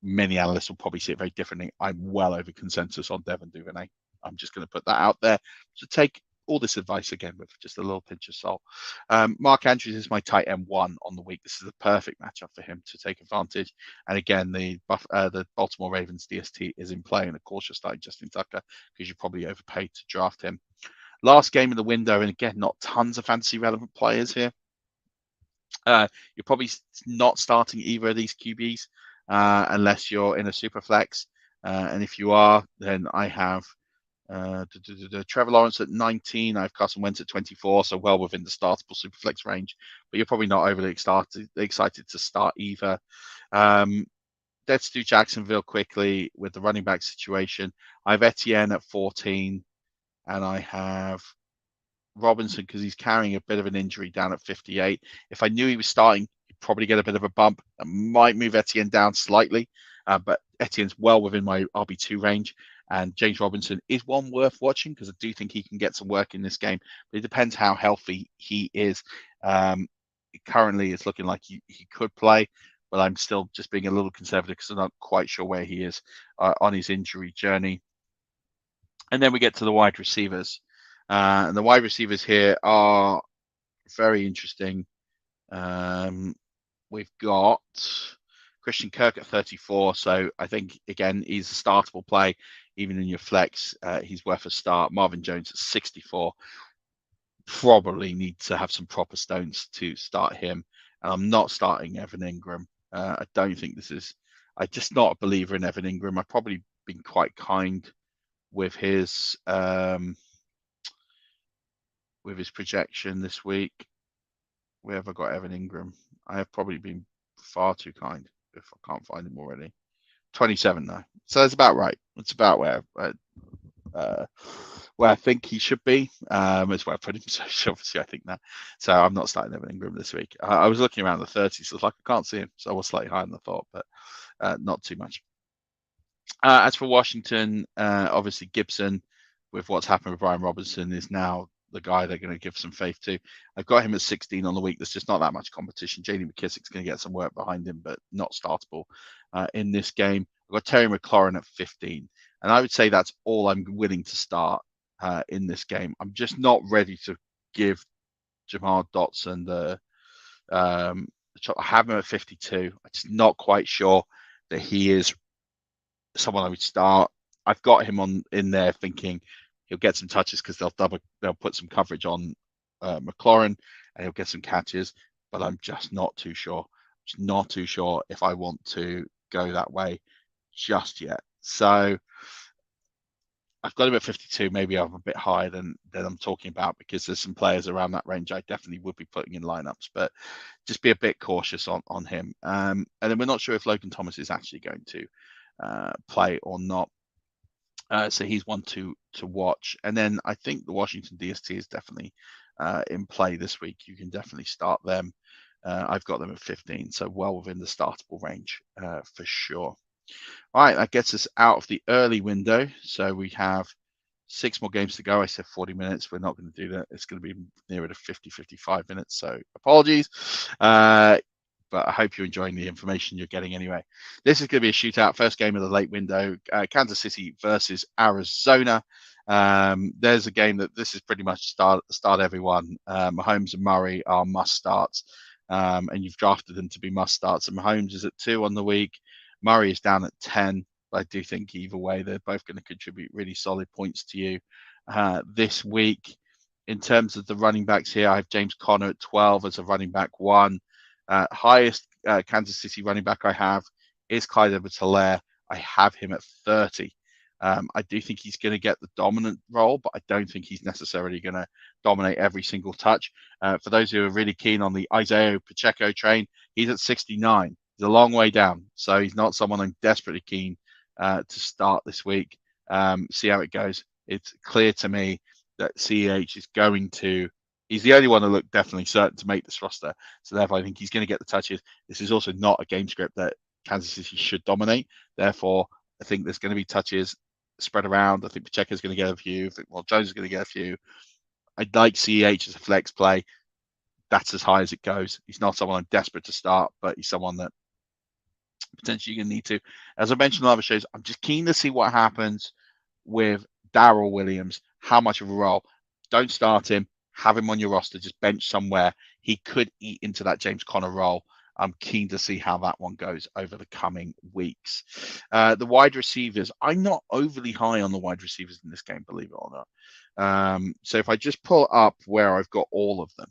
Many analysts will probably see it very differently. I'm well over consensus on Devin Duvernay. I'm just going to put that out there. So take all this advice again with just a little pinch of salt. Mark Andrews is my tight end 1 on the week. This is a perfect matchup for him to take advantage. And again, the Baltimore Ravens DST is in play. And of course, you're starting Justin Tucker because you probably overpaid to draft him. Last game of the window, and again, not tons of fantasy relevant players here. You're probably not starting either of these QBs unless you're in a super flex. And if you are, then I have Trevor Lawrence at 19. I have Carson Wentz at 24, so well within the startable super flex range. But you're probably not overly excited to start either. let's do Jacksonville quickly with the running back situation. I have Etienne at 14, and I have Robinson because he's carrying a bit of an injury down at 58. If I knew he was starting, he'd probably get a bit of a bump. I might move Etienne down slightly, but Etienne's well within my RB2 range. And James Robinson is one worth watching because I do think he can get some work in this game. But it depends how healthy he is. Currently, it's looking like he could play, but I'm still just being a little conservative because I'm not quite sure where he is on his injury journey. And then we get to the wide receivers. And the wide receivers here are very interesting. We've got Christian Kirk at 34. So I think, again, he's a startable play. Even in your flex, he's worth a start. Marvin Jones at 64. Probably need to have some proper stones to start him. And I'm not starting Evan Ingram. I don't think I'm just not a believer in Evan Ingram. I've probably been quite kind with his projection this week. Where have I got Evan Ingram? I have probably been far too kind if I can't find him already. 27 though, so it's about right. It's about where I think he should be. Is where I put him. So obviously I think that. So I'm not starting Evan Ingram this week. I was looking around the 30s, so it's like I can't see him. So I was slightly higher than I thought, but not too much. As for Washington, obviously Gibson, with what's happened with Brian Robinson, is now the guy they're going to give some faith to. I've got him at 16 on the week. There's just not that much competition. J.D. McKissick's going to get some work behind him, but not startable in this game. I've got Terry McLaurin at 15, and I would say that's all I'm willing to start in this game. I'm just not ready to give Jamal Dotson the I have him at 52. I'm just not quite sure that he is someone I would start. I've got him in there thinking he'll get some touches because they'll put some coverage on McLaurin and he'll get some catches, but I'm just not too sure. Just not too sure if I want to go that way just yet. So I've got him at 52. Maybe I'm a bit higher than I'm talking about because there's some players around that range I definitely would be putting in lineups, but just be a bit cautious on him. And then we're not sure if Logan Thomas is actually going to play or not. So he's one to watch. And then I think the Washington DST is definitely in play this week. You can definitely start them. I've got them at 15, so well within the startable range for sure. All right, that gets us out of the early window. So we have 6 more games to go. I said 40 minutes. We're not going to do that. It's going to be nearer to 50, 55 minutes. So apologies. But I hope you're enjoying the information you're getting anyway. This is going to be a shootout. First game of the late window. Kansas City versus Arizona. There's a game that this is pretty much start everyone. Mahomes and Murray are must starts. And you've drafted them to be must starts. And Mahomes is at 2 on the week. Murray is down at 10. I do think either way, they're both going to contribute really solid points to you this week. In terms of the running backs here, I have James Conner at 12 as a running back 1. Highest Kansas City running back I have is Clyde Edwards-Helaire. I have him at 30. I do think he's going to get the dominant role, but I don't think he's necessarily going to dominate every single touch. For those who are really keen on the Isaiah Pacheco train, he's at 69. He's a long way down, so he's not someone I'm desperately keen to start this week. See how it goes. It's clear to me that CEH is going to. He's the only one to look definitely certain to make this roster. So therefore, I think he's going to get the touches. This is also not a game script that Kansas City should dominate. Therefore, I think there's going to be touches spread around. I think Pacheco's going to get a few. I think Jones is going to get a few. I'd like CEH as a flex play. That's as high as it goes. He's not someone I'm desperate to start, but he's someone that potentially you're going to need to. As I mentioned in other shows, I'm just keen to see what happens with Darrell Williams. How much of a role? Don't start him. Have him on your roster. Just bench somewhere. He could eat into that James Conner role. I'm keen to see how that one goes over the coming weeks. The wide receivers. I'm not overly high on the wide receivers in this game, believe it or not. So if I just pull up where I've got all of them.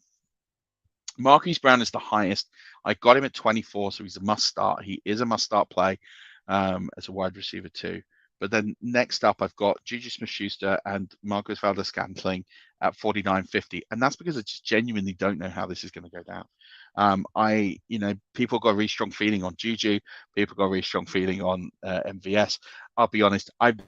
Marquis Brown is the highest. I got him at 24, so he's a must start. He is a must start play as a wide receiver too. But then next up, I've got Juju Smith-Schuster and Marcus Valdes-Scantling at 49.50, and that's because I just genuinely don't know how this is going to go down. People got a really strong feeling on Juju. People got a really strong feeling on MVS. I'll be honest, I've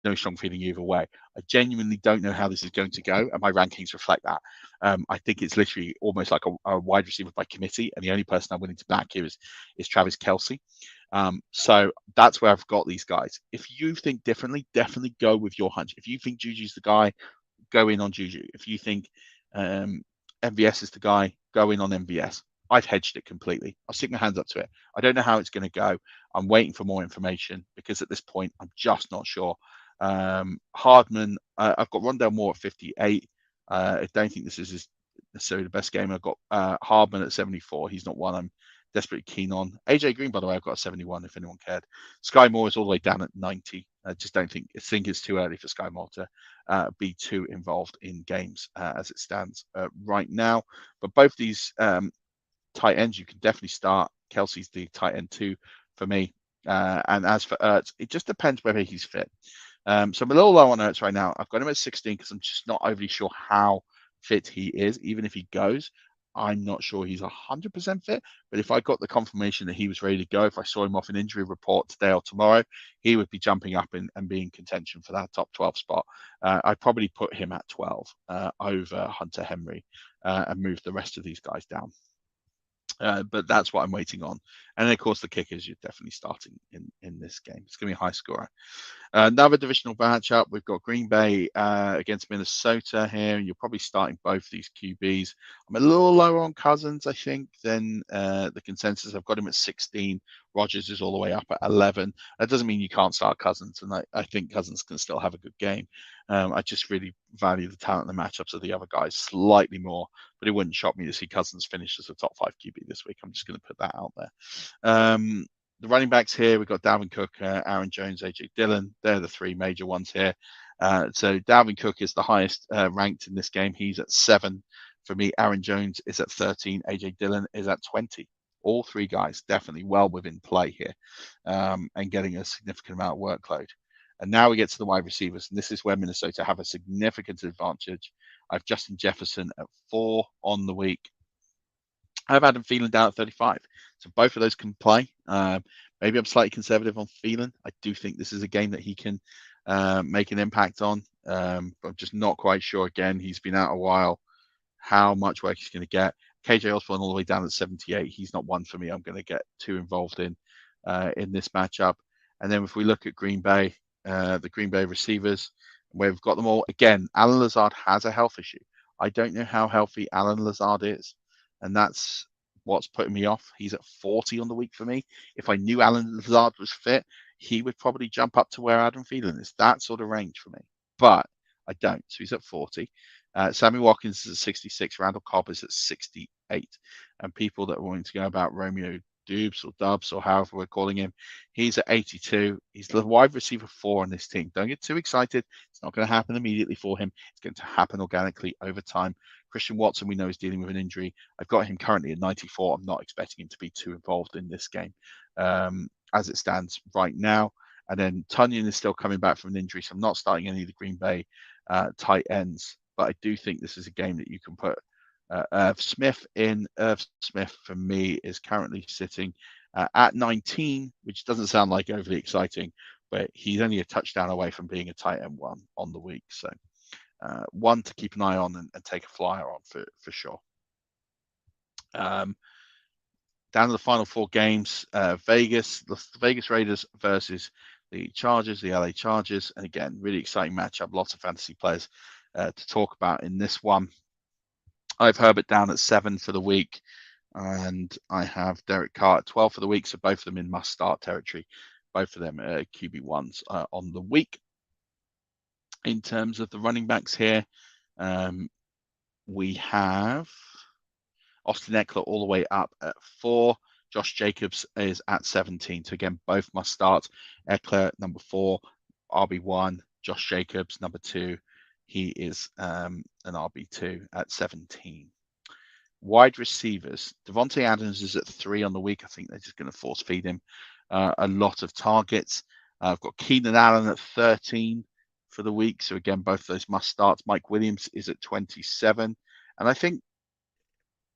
no strong feeling either way. I genuinely don't know how this is going to go, and my rankings reflect that. I think it's literally almost like a wide receiver by committee, and the only person I'm willing to back here is Travis Kelce. So that's where I've got these guys. If you think differently, definitely go with your hunch. If you think Juju's the guy, go in on Juju. If you think MVS is the guy, go in on MVS. I've hedged it completely. I'll stick my hands up to it. I don't know how it's going to go. I'm waiting for more information because at this point, I'm just not sure. Hardman, I've got Rondale Moore at 58. I don't think this is necessarily the best game. I've got Hardman at 74. He's not one I'm desperately keen on. AJ Green, by the way, I've got a 71 if anyone cared. Sky Moore is all the way down at 90. I just don't think it's too early for Sky Moore to be too involved in games as it stands right now. But both these tight ends, you can definitely start. Kelsey's the tight end 2 for me. And as for Ertz, it just depends whether he's fit. So I'm a little low on Ertz right now. I've got him at 16 because I'm just not overly sure how fit he is. Even if he goes, I'm not sure he's 100% fit. But if I got the confirmation that he was ready to go, if I saw him off an injury report today or tomorrow, he would be jumping up and be in contention for that top 12 spot. I'd probably put him at 12 over Hunter Henry and move the rest of these guys down. But that's what I'm waiting on. And then, of course, the kickers, you're definitely starting in this game. It's going to be a high scorer. Another divisional matchup, we've got Green Bay against Minnesota here, and you're probably starting both these QBs. I'm a little lower on Cousins, I think, than the consensus. I've got him at 16. Rodgers is all the way up at 11. That doesn't mean you can't start Cousins, and I think Cousins can still have a good game. I just really value the talent and the matchups of the other guys slightly more, but it wouldn't shock me to see Cousins finish as a top 5 QB this week. I'm just going to put that out there. The running backs here, we've got Dalvin Cook, Aaron Jones, AJ Dillon. They're the 3 major ones here. So Dalvin Cook is the highest ranked in this game. He's at 7. For me, Aaron Jones is at 13. AJ Dillon is at 20. All 3 guys definitely well within play here and getting a significant amount of workload. And now we get to the wide receivers, and this is where Minnesota have a significant advantage. I have Justin Jefferson at 4 on the week. I have Adam Thielen down at 35. So both of those can play. Maybe I'm slightly conservative on Thielen. I do think this is a game that he can make an impact on. But I'm just not quite sure. Again, he's been out a while, how much work he's going to get. KJ Osborne all the way down at 78. He's not one for me. I'm going to get too involved in this matchup. And then if we look at Green Bay, the Green Bay receivers, where we've got them all. Again, Alan Lazard has a health issue. I don't know how healthy Alan Lazard is. And that's what's putting me off. He's at 40 on the week for me. If I knew Alan Lazard was fit, he would probably jump up to where Adam Thielen is. That sort of range for me. But I don't. So he's at 40. Sammy Watkins is at 66. Randall Cobb is at 68. And people that are wanting to go about Romeo Dubs or Dubs or however we're calling him, he's at 82. He's the wide receiver 4 on this team. Don't get too excited. It's not going to happen immediately for him. It's going to happen organically over time. Christian Watson, we know, is dealing with an injury. I've got him currently at 94. I'm not expecting him to be too involved in this game as it stands right now. And then Tunyon is still coming back from an injury, so I'm not starting any of the Green Bay tight ends. But I do think this is a game that you can put Irv Smith in. Irv Smith, for me, is currently sitting at 19, which doesn't sound like overly exciting, but he's only a touchdown away from being a tight end 1 on the week. So one to keep an eye on and take a flyer on for sure. Down to the final 4 games, the Vegas Raiders versus the Chargers, the LA Chargers. And again, really exciting matchup. Lots of fantasy players to talk about in this one. I have Herbert down at 7 for the week, and I have Derek Carr at 12 for the week. So both of them in must-start territory. Both of them are QB1s on the week. In terms of the running backs here, we have Austin Eckler all the way up at 4. Josh Jacobs is at 17. So again, both must start. Eckler, number 4, RB1. Josh Jacobs, number 2. He is an RB2 at 17. Wide receivers. Devontae Adams is at 3 on the week. I think they're just going to force feed him a lot of targets. I've got Keenan Allen at 13 for the week. So again, both of those must starts. Mike Williams is at 27. And I think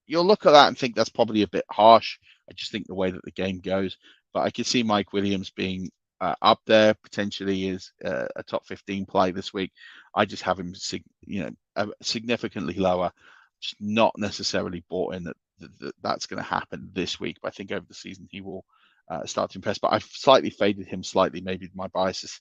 you'll look at that and think that's probably a bit harsh. I just think the way that the game goes. But I can see Mike Williams being up there, potentially is a top 15 play this week. I just have him, significantly lower. Just not necessarily bought in that that's going to happen this week. But I think over the season he will start to impress. But I've slightly faded him slightly. Maybe my bias is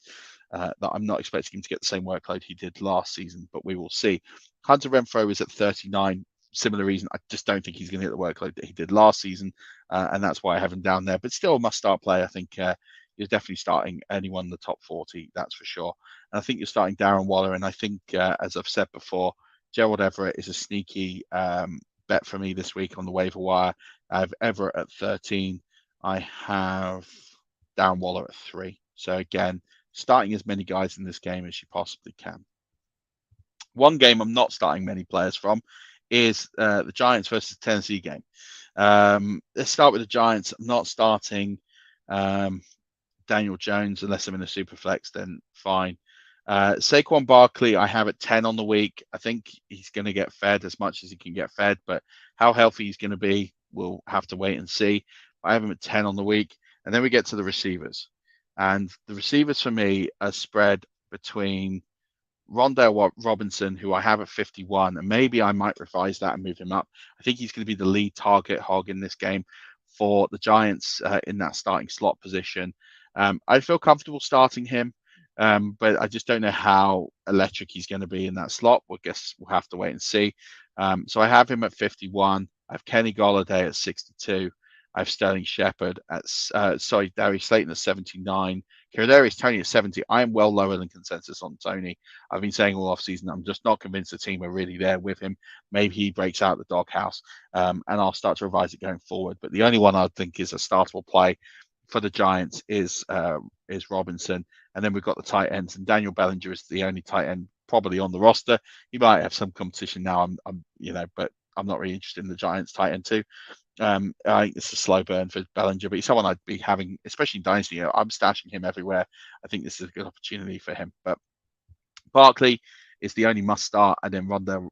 that I'm not expecting him to get the same workload he did last season, but we will see. Hunter Renfrow is at 39. Similar reason. I just don't think he's going to get the workload that he did last season, and that's why I have him down there. But still a must-start play. I think you're definitely starting anyone in the top 40, that's for sure. And I think you're starting Darren Waller, and I think, as I've said before, Gerald Everett is a sneaky bet for me this week on the waiver wire. I have Everett at 13. I have Darren Waller at 3. So again, starting as many guys in this game as you possibly can. One game I'm not starting many players from is the Giants versus Tennessee game. Let's start with the Giants. I'm not starting Daniel Jones unless I'm in a super flex, then fine. Saquon Barkley, I have at 10 on the week. I think he's going to get fed as much as he can get fed, but how healthy he's going to be, we'll have to wait and see. I have him at 10 on the week. And then we get to the receivers. And the receivers for me are spread between Rondale Robinson, who I have at 51, and maybe I might revise that and move him up. I think he's going to be the lead target hog in this game for the Giants in that starting slot position. I feel comfortable starting him, but I just don't know how electric he's going to be in that slot. I guess we'll have to wait and see. So I have him at 51. I have Kenny Golladay at 62. I have Sterling Shepard at, Darius Slayton at 79. Kadarius Toney at 70. I am well lower than consensus on Toney. I've been saying all offseason, I'm just not convinced the team are really there with him. Maybe he breaks out the doghouse, and I'll start to revise it going forward. But the only one I think is a startable play for the Giants is Robinson. And then we've got the tight ends, and Daniel Bellinger is the only tight end probably on the roster. He might have some competition now, but I'm not really interested in the Giants tight end too. I think it's a slow burn for Bellinger, but he's someone I'd be having, especially in Dynasty. I'm stashing him everywhere. I think this is a good opportunity for him. But Barkley is the only must start, and then Rondale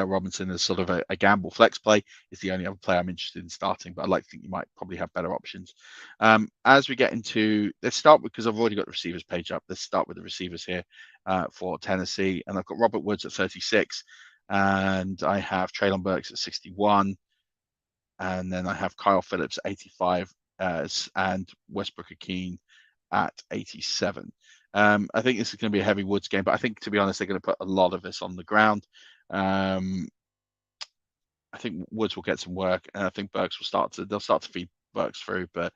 Robinson is sort of a gamble flex play, is the only other player I'm interested in starting, but I'd like to think you might probably have better options. As we get into, let's start with, because I've already got the receivers page up. Let's start with the receivers here for Tennessee. And I've got Robert Woods at 36, and I have Treylon Burks at 61. And then I have Kyle Phillips at 85 and Westbrook-Ikhine at 87. I think this is going to be a heavy Woods game, but I think, to be honest, they're going to put a lot of this on the ground. I think Woods will get some work, and I think Burks they'll start to feed Burks through. But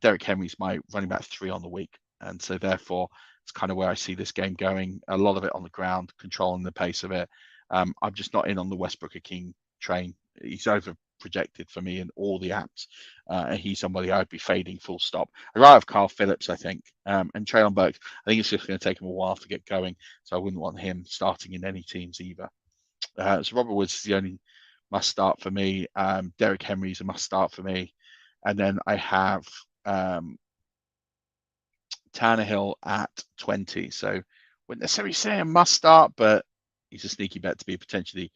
Derrick Henry's my running back 3 on the week, and so therefore it's kind of where I see this game going. A lot of it on the ground, controlling the pace of it. I'm just not in on the Westbrook-Ikhine train. He's over projected for me in all the apps, and he's somebody I'd be fading full stop. I'd rather have Kyle Phillips, I think, and Treylon Burks. I think it's just going to take him a while to get going, so I wouldn't want him starting in any teams either. So Robert Woods is the only must start for me. Derrick Henry is a must start for me, and then I have Tannehill at 20. So wouldn't necessarily say a must start, but he's a sneaky bet to be potentially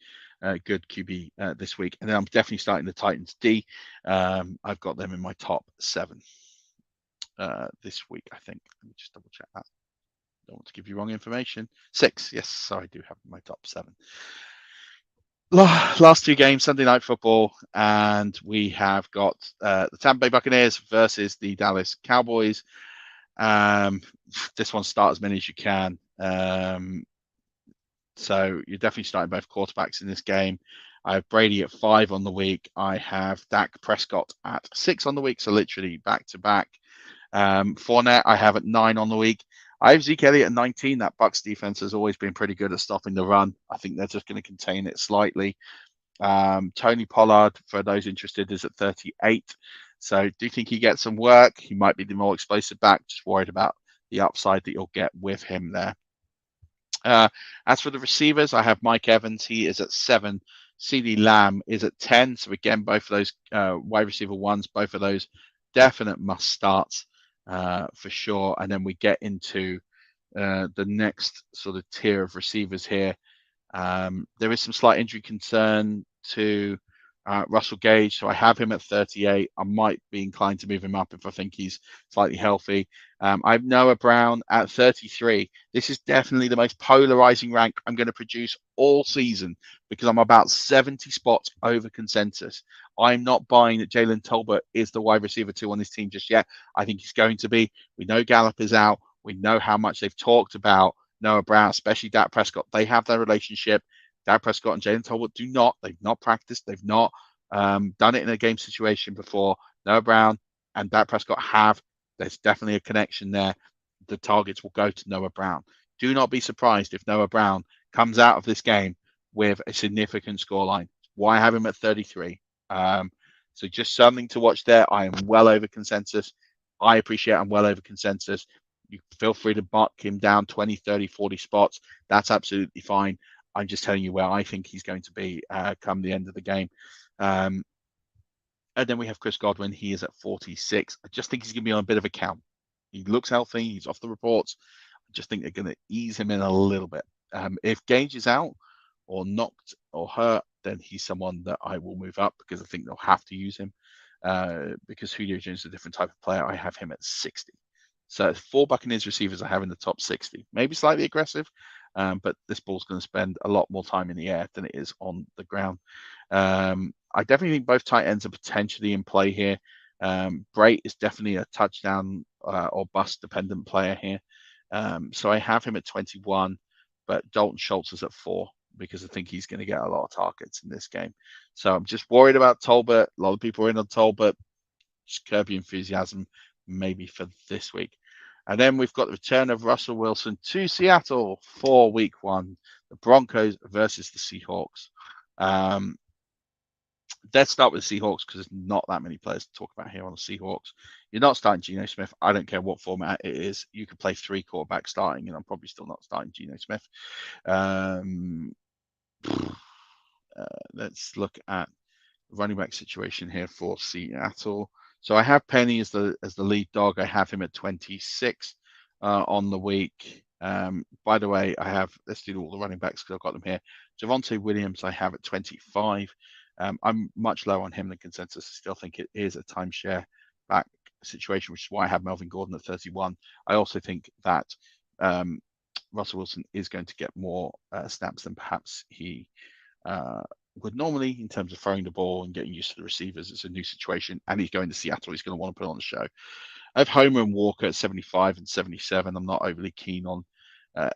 good QB this week. And then I'm definitely starting the Titans D. I've got them in my top 7 this week, I think. Let me just double check that. Don't want to give you wrong information. 6, yes, sorry, I do have my top 7. Last 2 games, Sunday Night Football, and we have got the Tampa Bay Buccaneers versus the Dallas Cowboys. This one, start as many as you can. So you're definitely starting both quarterbacks in this game. I have Brady at 5 on the week. I have Dak Prescott at 6 on the week, so literally back to back. Fournette, I have at 9 on the week. I have Zeke Elliott at 19. That Bucs defense has always been pretty good at stopping the run. I think they're just going to contain it slightly. Tony Pollard, for those interested, is at 38. So do you think he gets some work? He might be the more explosive back. Just worried about the upside that you'll get with him there. As for the receivers, I have Mike Evans. He is at 7. CeeDee Lamb is at 10. So again, both of those wide receiver ones, both of those definite must starts for sure. And then we get into the next sort of tier of receivers here. There is some slight injury concern to Russell Gage, so I have him at 38. I might be inclined to move him up if I think he's slightly healthy. I have Noah Brown at 33. This is definitely the most polarizing rank I'm going to produce all season because I'm about 70 spots over consensus. I'm not buying that Jalen Tolbert is the wide receiver 2 on this team just yet. I think he's going to be. We know Gallup is out. We know how much they've talked about Noah Brown, especially Dak Prescott. They have their relationship. Dak Prescott and Jalen Tolbert do not. They've not practiced. They've not done it in a game situation before. Noah Brown and Dak Prescott have. There's definitely a connection there. The targets will go to Noah Brown. Do not be surprised if Noah Brown comes out of this game with a significant scoreline. Why have him at 33? So just something to watch there. I am well over consensus. I appreciate I'm well over consensus. You feel free to mark him down 20, 30, 40 spots. That's absolutely fine. I'm just telling you where I think he's going to be come the end of the game. And then we have Chris Godwin. He is at 46. I just think he's going to be on a bit of a count. He looks healthy. He's off the reports. I just think they're going to ease him in a little bit. If Gage is out or knocked or hurt, then he's someone that I will move up because I think they'll have to use him because Julio Jones is a different type of player. I have him at 60. So 4 Buccaneers receivers I have in the top 60. Maybe slightly aggressive, but this ball's going to spend a lot more time in the air than it is on the ground. I definitely think both tight ends are potentially in play here. Brait is definitely a touchdown or bust dependent player here. So I have him at 21, but Dalton Schultz is at 4 because I think he's going to get a lot of targets in this game. So I'm just worried about Tolbert. A lot of people are in on Tolbert. Just curb your enthusiasm maybe for this week. And then we've got the return of Russell Wilson to Seattle for week 1, the Broncos versus the Seahawks. Let's start with the Seahawks because there's not that many players to talk about here on the Seahawks. You're not starting Geno Smith. I don't care what format it is. You could play 3 quarterbacks starting, and I'm probably still not starting Geno Smith. Let's look at the running back situation here for Seattle. So I have Penny as the lead dog. I have him at 26 on the week. By the way, let's do all the running backs because I've got them here. Javonte Williams I have at 25. I'm much lower on him than consensus. I still think it is a timeshare back situation, which is why I have Melvin Gordon at 31. I also think that Russell Wilson is going to get more snaps than perhaps he would normally in terms of throwing the ball and getting used to the receivers. It's a new situation, and he's going to Seattle. He's going to want to put on the show. I have Homer and Walker at 75 and 77. I'm not overly keen on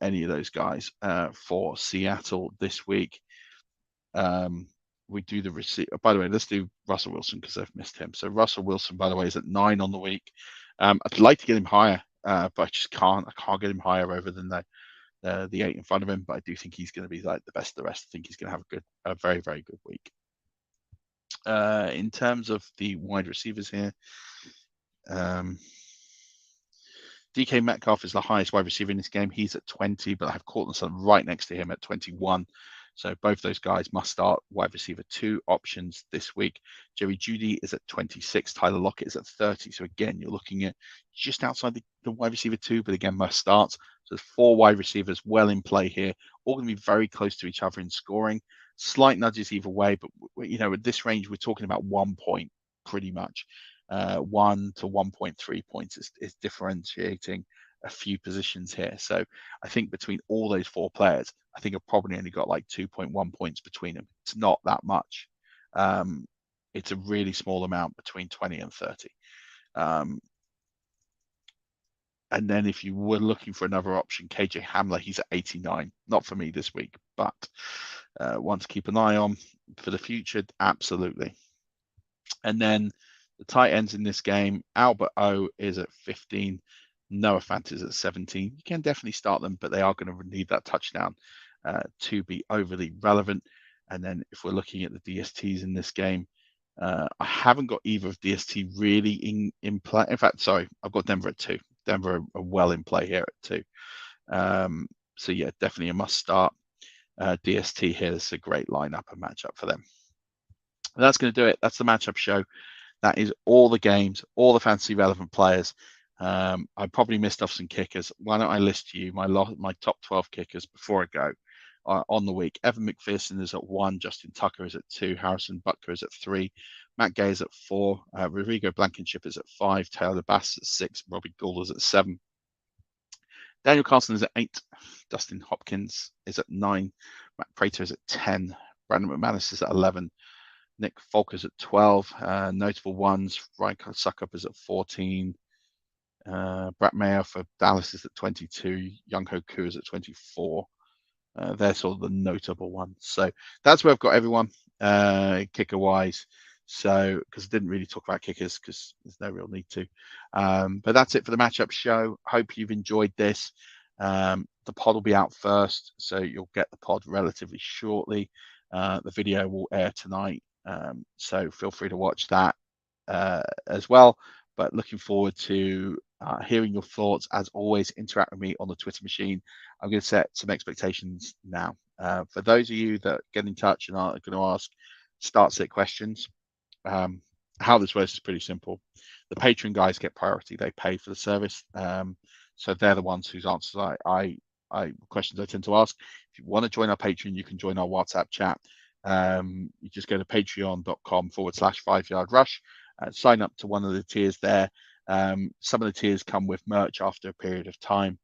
any of those guys for Seattle this week. We do the receiver. By the way, let's do Russell Wilson because I've missed him. So Russell Wilson, by the way, is at 9 on the week. I'd like to get him higher, but I just can't. I can't get him higher over than the 8 in front of him. But I do think he's going to be like the best of the rest. I think he's going to have a very, very good week. In terms of the wide receivers here, DK Metcalf is the highest wide receiver in this game. He's at 20, but I have Courtland Sutton right next to him at 21. So both those guys must start wide receiver 2 options this week. Jerry Jeudy is at 26. Tyler Lockett is at 30. So again, you're looking at just outside the wide receiver 2, but again, must start. So there's 4 wide receivers well in play here. All going to be very close to each other in scoring. Slight nudges either way, but at this range, we're talking about 1 point pretty much. 1 to 1.3 points is differentiating a few positions here. So I think between all those 4 players, I think I've probably only got like 2.1 points between them. It's not that much. It's a really small amount between 20 and 30. And then if you were looking for another option, KJ Hamler, he's at 89. Not for me this week, but one to keep an eye on for the future, absolutely. And then the tight ends in this game, Albert O is at 15. Noah Fant is at 17. You can definitely start them, but they are going to need that touchdown to be overly relevant. And then if we're looking at the DSTs in this game, I haven't got either of DST really in play. In fact, sorry, I've got Denver at 2. Denver are well in play here at 2. So yeah, definitely a must start. DST here is a great lineup and matchup for them. And that's going to do it. That's the matchup show. That is all the games, all the fantasy relevant players. I probably missed off some kickers. Why don't I list you my top 12 kickers before I go on the week? Evan McPherson is at 1, Justin Tucker is at 2, Harrison Butker is at 3, Matt Gay is at 4, Rodrigo Blankenship is at 5, Taylor Bass at 6, Robbie Gould is at 7, Daniel Carlson is at 8, Dustin Hopkins is at 9, Matt Prater is at 10, Brandon McManus is at 11, Nick Folkers at 12, notable ones, Ryan Suckup is at 14, Brett Mayer for Dallas is at 22, Young Ho Koo is at 24. They're sort of the notable ones. So that's where I've got everyone kicker wise. So because I didn't really talk about kickers because there's no real need to. But that's it for the matchup show. Hope you've enjoyed this. The pod will be out first, so you'll get the pod relatively shortly. The video will air tonight, so feel free to watch that as well. But looking forward to hearing your thoughts. As always, interact with me on the Twitter machine. I'm going to set some expectations now. For those of you that get in touch and are going to ask start-sit questions, how this works is pretty simple. The Patreon guys get priority. They pay for the service. So they're the ones whose answers questions I tend to ask. If you want to join our Patreon, you can join our WhatsApp chat. You just go to patreon.com/5yardrush. Sign up to one of the tiers there. Some of the tiers come with merch after a period of time.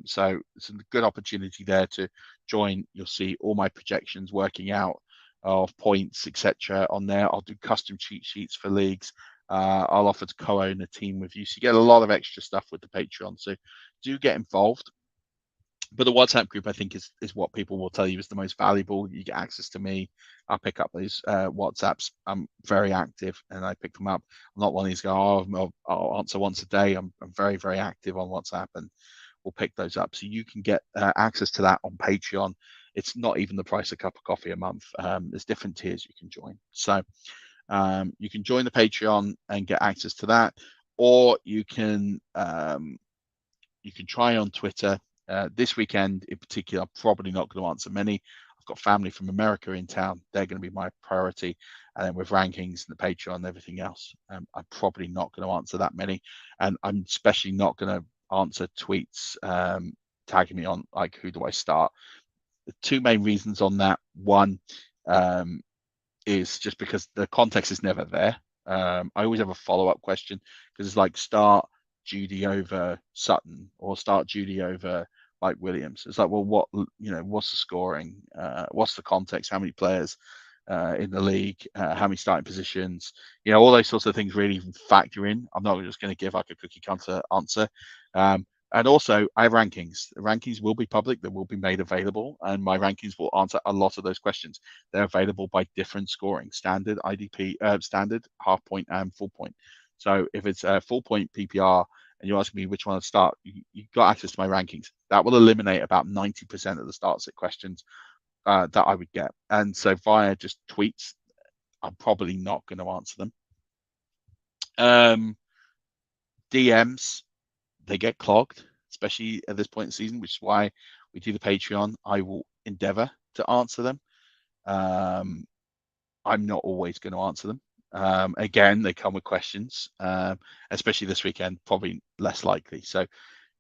So it's a good opportunity there to join. You'll see all my projections working out of points, etc. on there. I'll do custom cheat sheets for leagues. I'll offer to co-own a team with you. So you get a lot of extra stuff with the Patreon. So do get involved. But the WhatsApp group, I think, is what people will tell you is the most valuable. You get access to me. I'll pick up those WhatsApps. I'm very active, and I pick them up. I'm not one of these guys, I'll answer once a day. I'm very, very active on WhatsApp, and we'll pick those up. So you can get access to that on Patreon. It's not even the price of a cup of coffee a month. There's different tiers you can join. So you can join the Patreon and get access to that, or you can try on Twitter. This weekend in particular, I'm probably not going to answer many. I've got family from America in town. They're going to be my priority. And then with rankings and the Patreon and everything else, I'm probably not going to answer that many. And I'm especially not going to answer tweets tagging me on, like, who do I start? The two main reasons on that. One is just because the context is never there. I always have a follow-up question because it's like start Judy over Sutton or start Judy over like Williams. It's like, well, what's the scoring? What's the context? How many players in the league? How many starting positions? All those sorts of things really factor in. I'm not just going to give like a cookie cutter answer. And also, I have rankings. The rankings will be public. They will be made available, and my rankings will answer a lot of those questions. They're available by different scoring: standard, IDP, standard, half point, and full point. So if it's a full point PPR and you're asking me which one to start, you've got access to my rankings. That will eliminate about 90% of the start-sit questions that I would get. And so via just tweets, I'm probably not going to answer them. DMs, they get clogged, especially at this point in the season, which is why we do the Patreon. I will endeavor to answer them. I'm not always going to answer them. Again, they come with questions, especially this weekend, probably less likely. So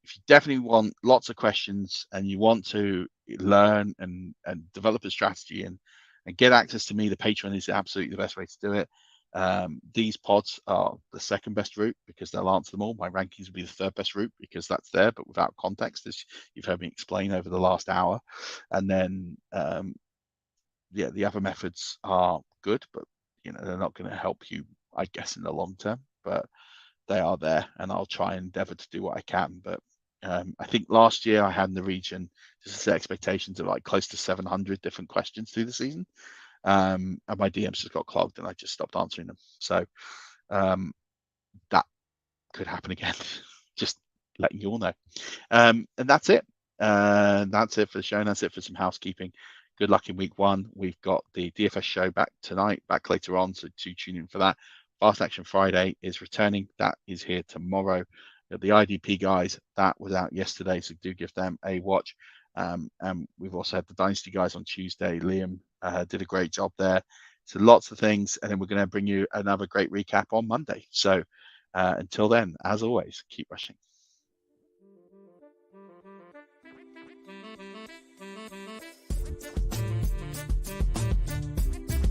if you definitely want lots of questions and you want to learn and develop a strategy and get access to me, the Patreon is absolutely the best way to do it. These pods are the second best route because they'll answer them all. My rankings will be the third best route because that's there, but without context, as you've heard me explain over the last hour. And then, the other methods are good, but they're not going to help you, I guess, in the long term, but they are there, and I'll try and endeavor to do what I can. But I think last year I had in the region, just to set expectations, of like close to 700 different questions through the season. And my DMs just got clogged and I just stopped answering them. So that could happen again. Just letting you all know. And that's it. That's it for the show. And that's it for some housekeeping. Good luck in week 1. We've got the DFS show back tonight, back later on, so do tune in for that. Fast Action Friday is returning. That is here tomorrow. The IDP guys, that was out yesterday, so do give them a watch. And we've also had the Dynasty guys on Tuesday. Liam did a great job there. So lots of things, and then we're going to bring you another great recap on Monday. So Until then, as always, keep rushing.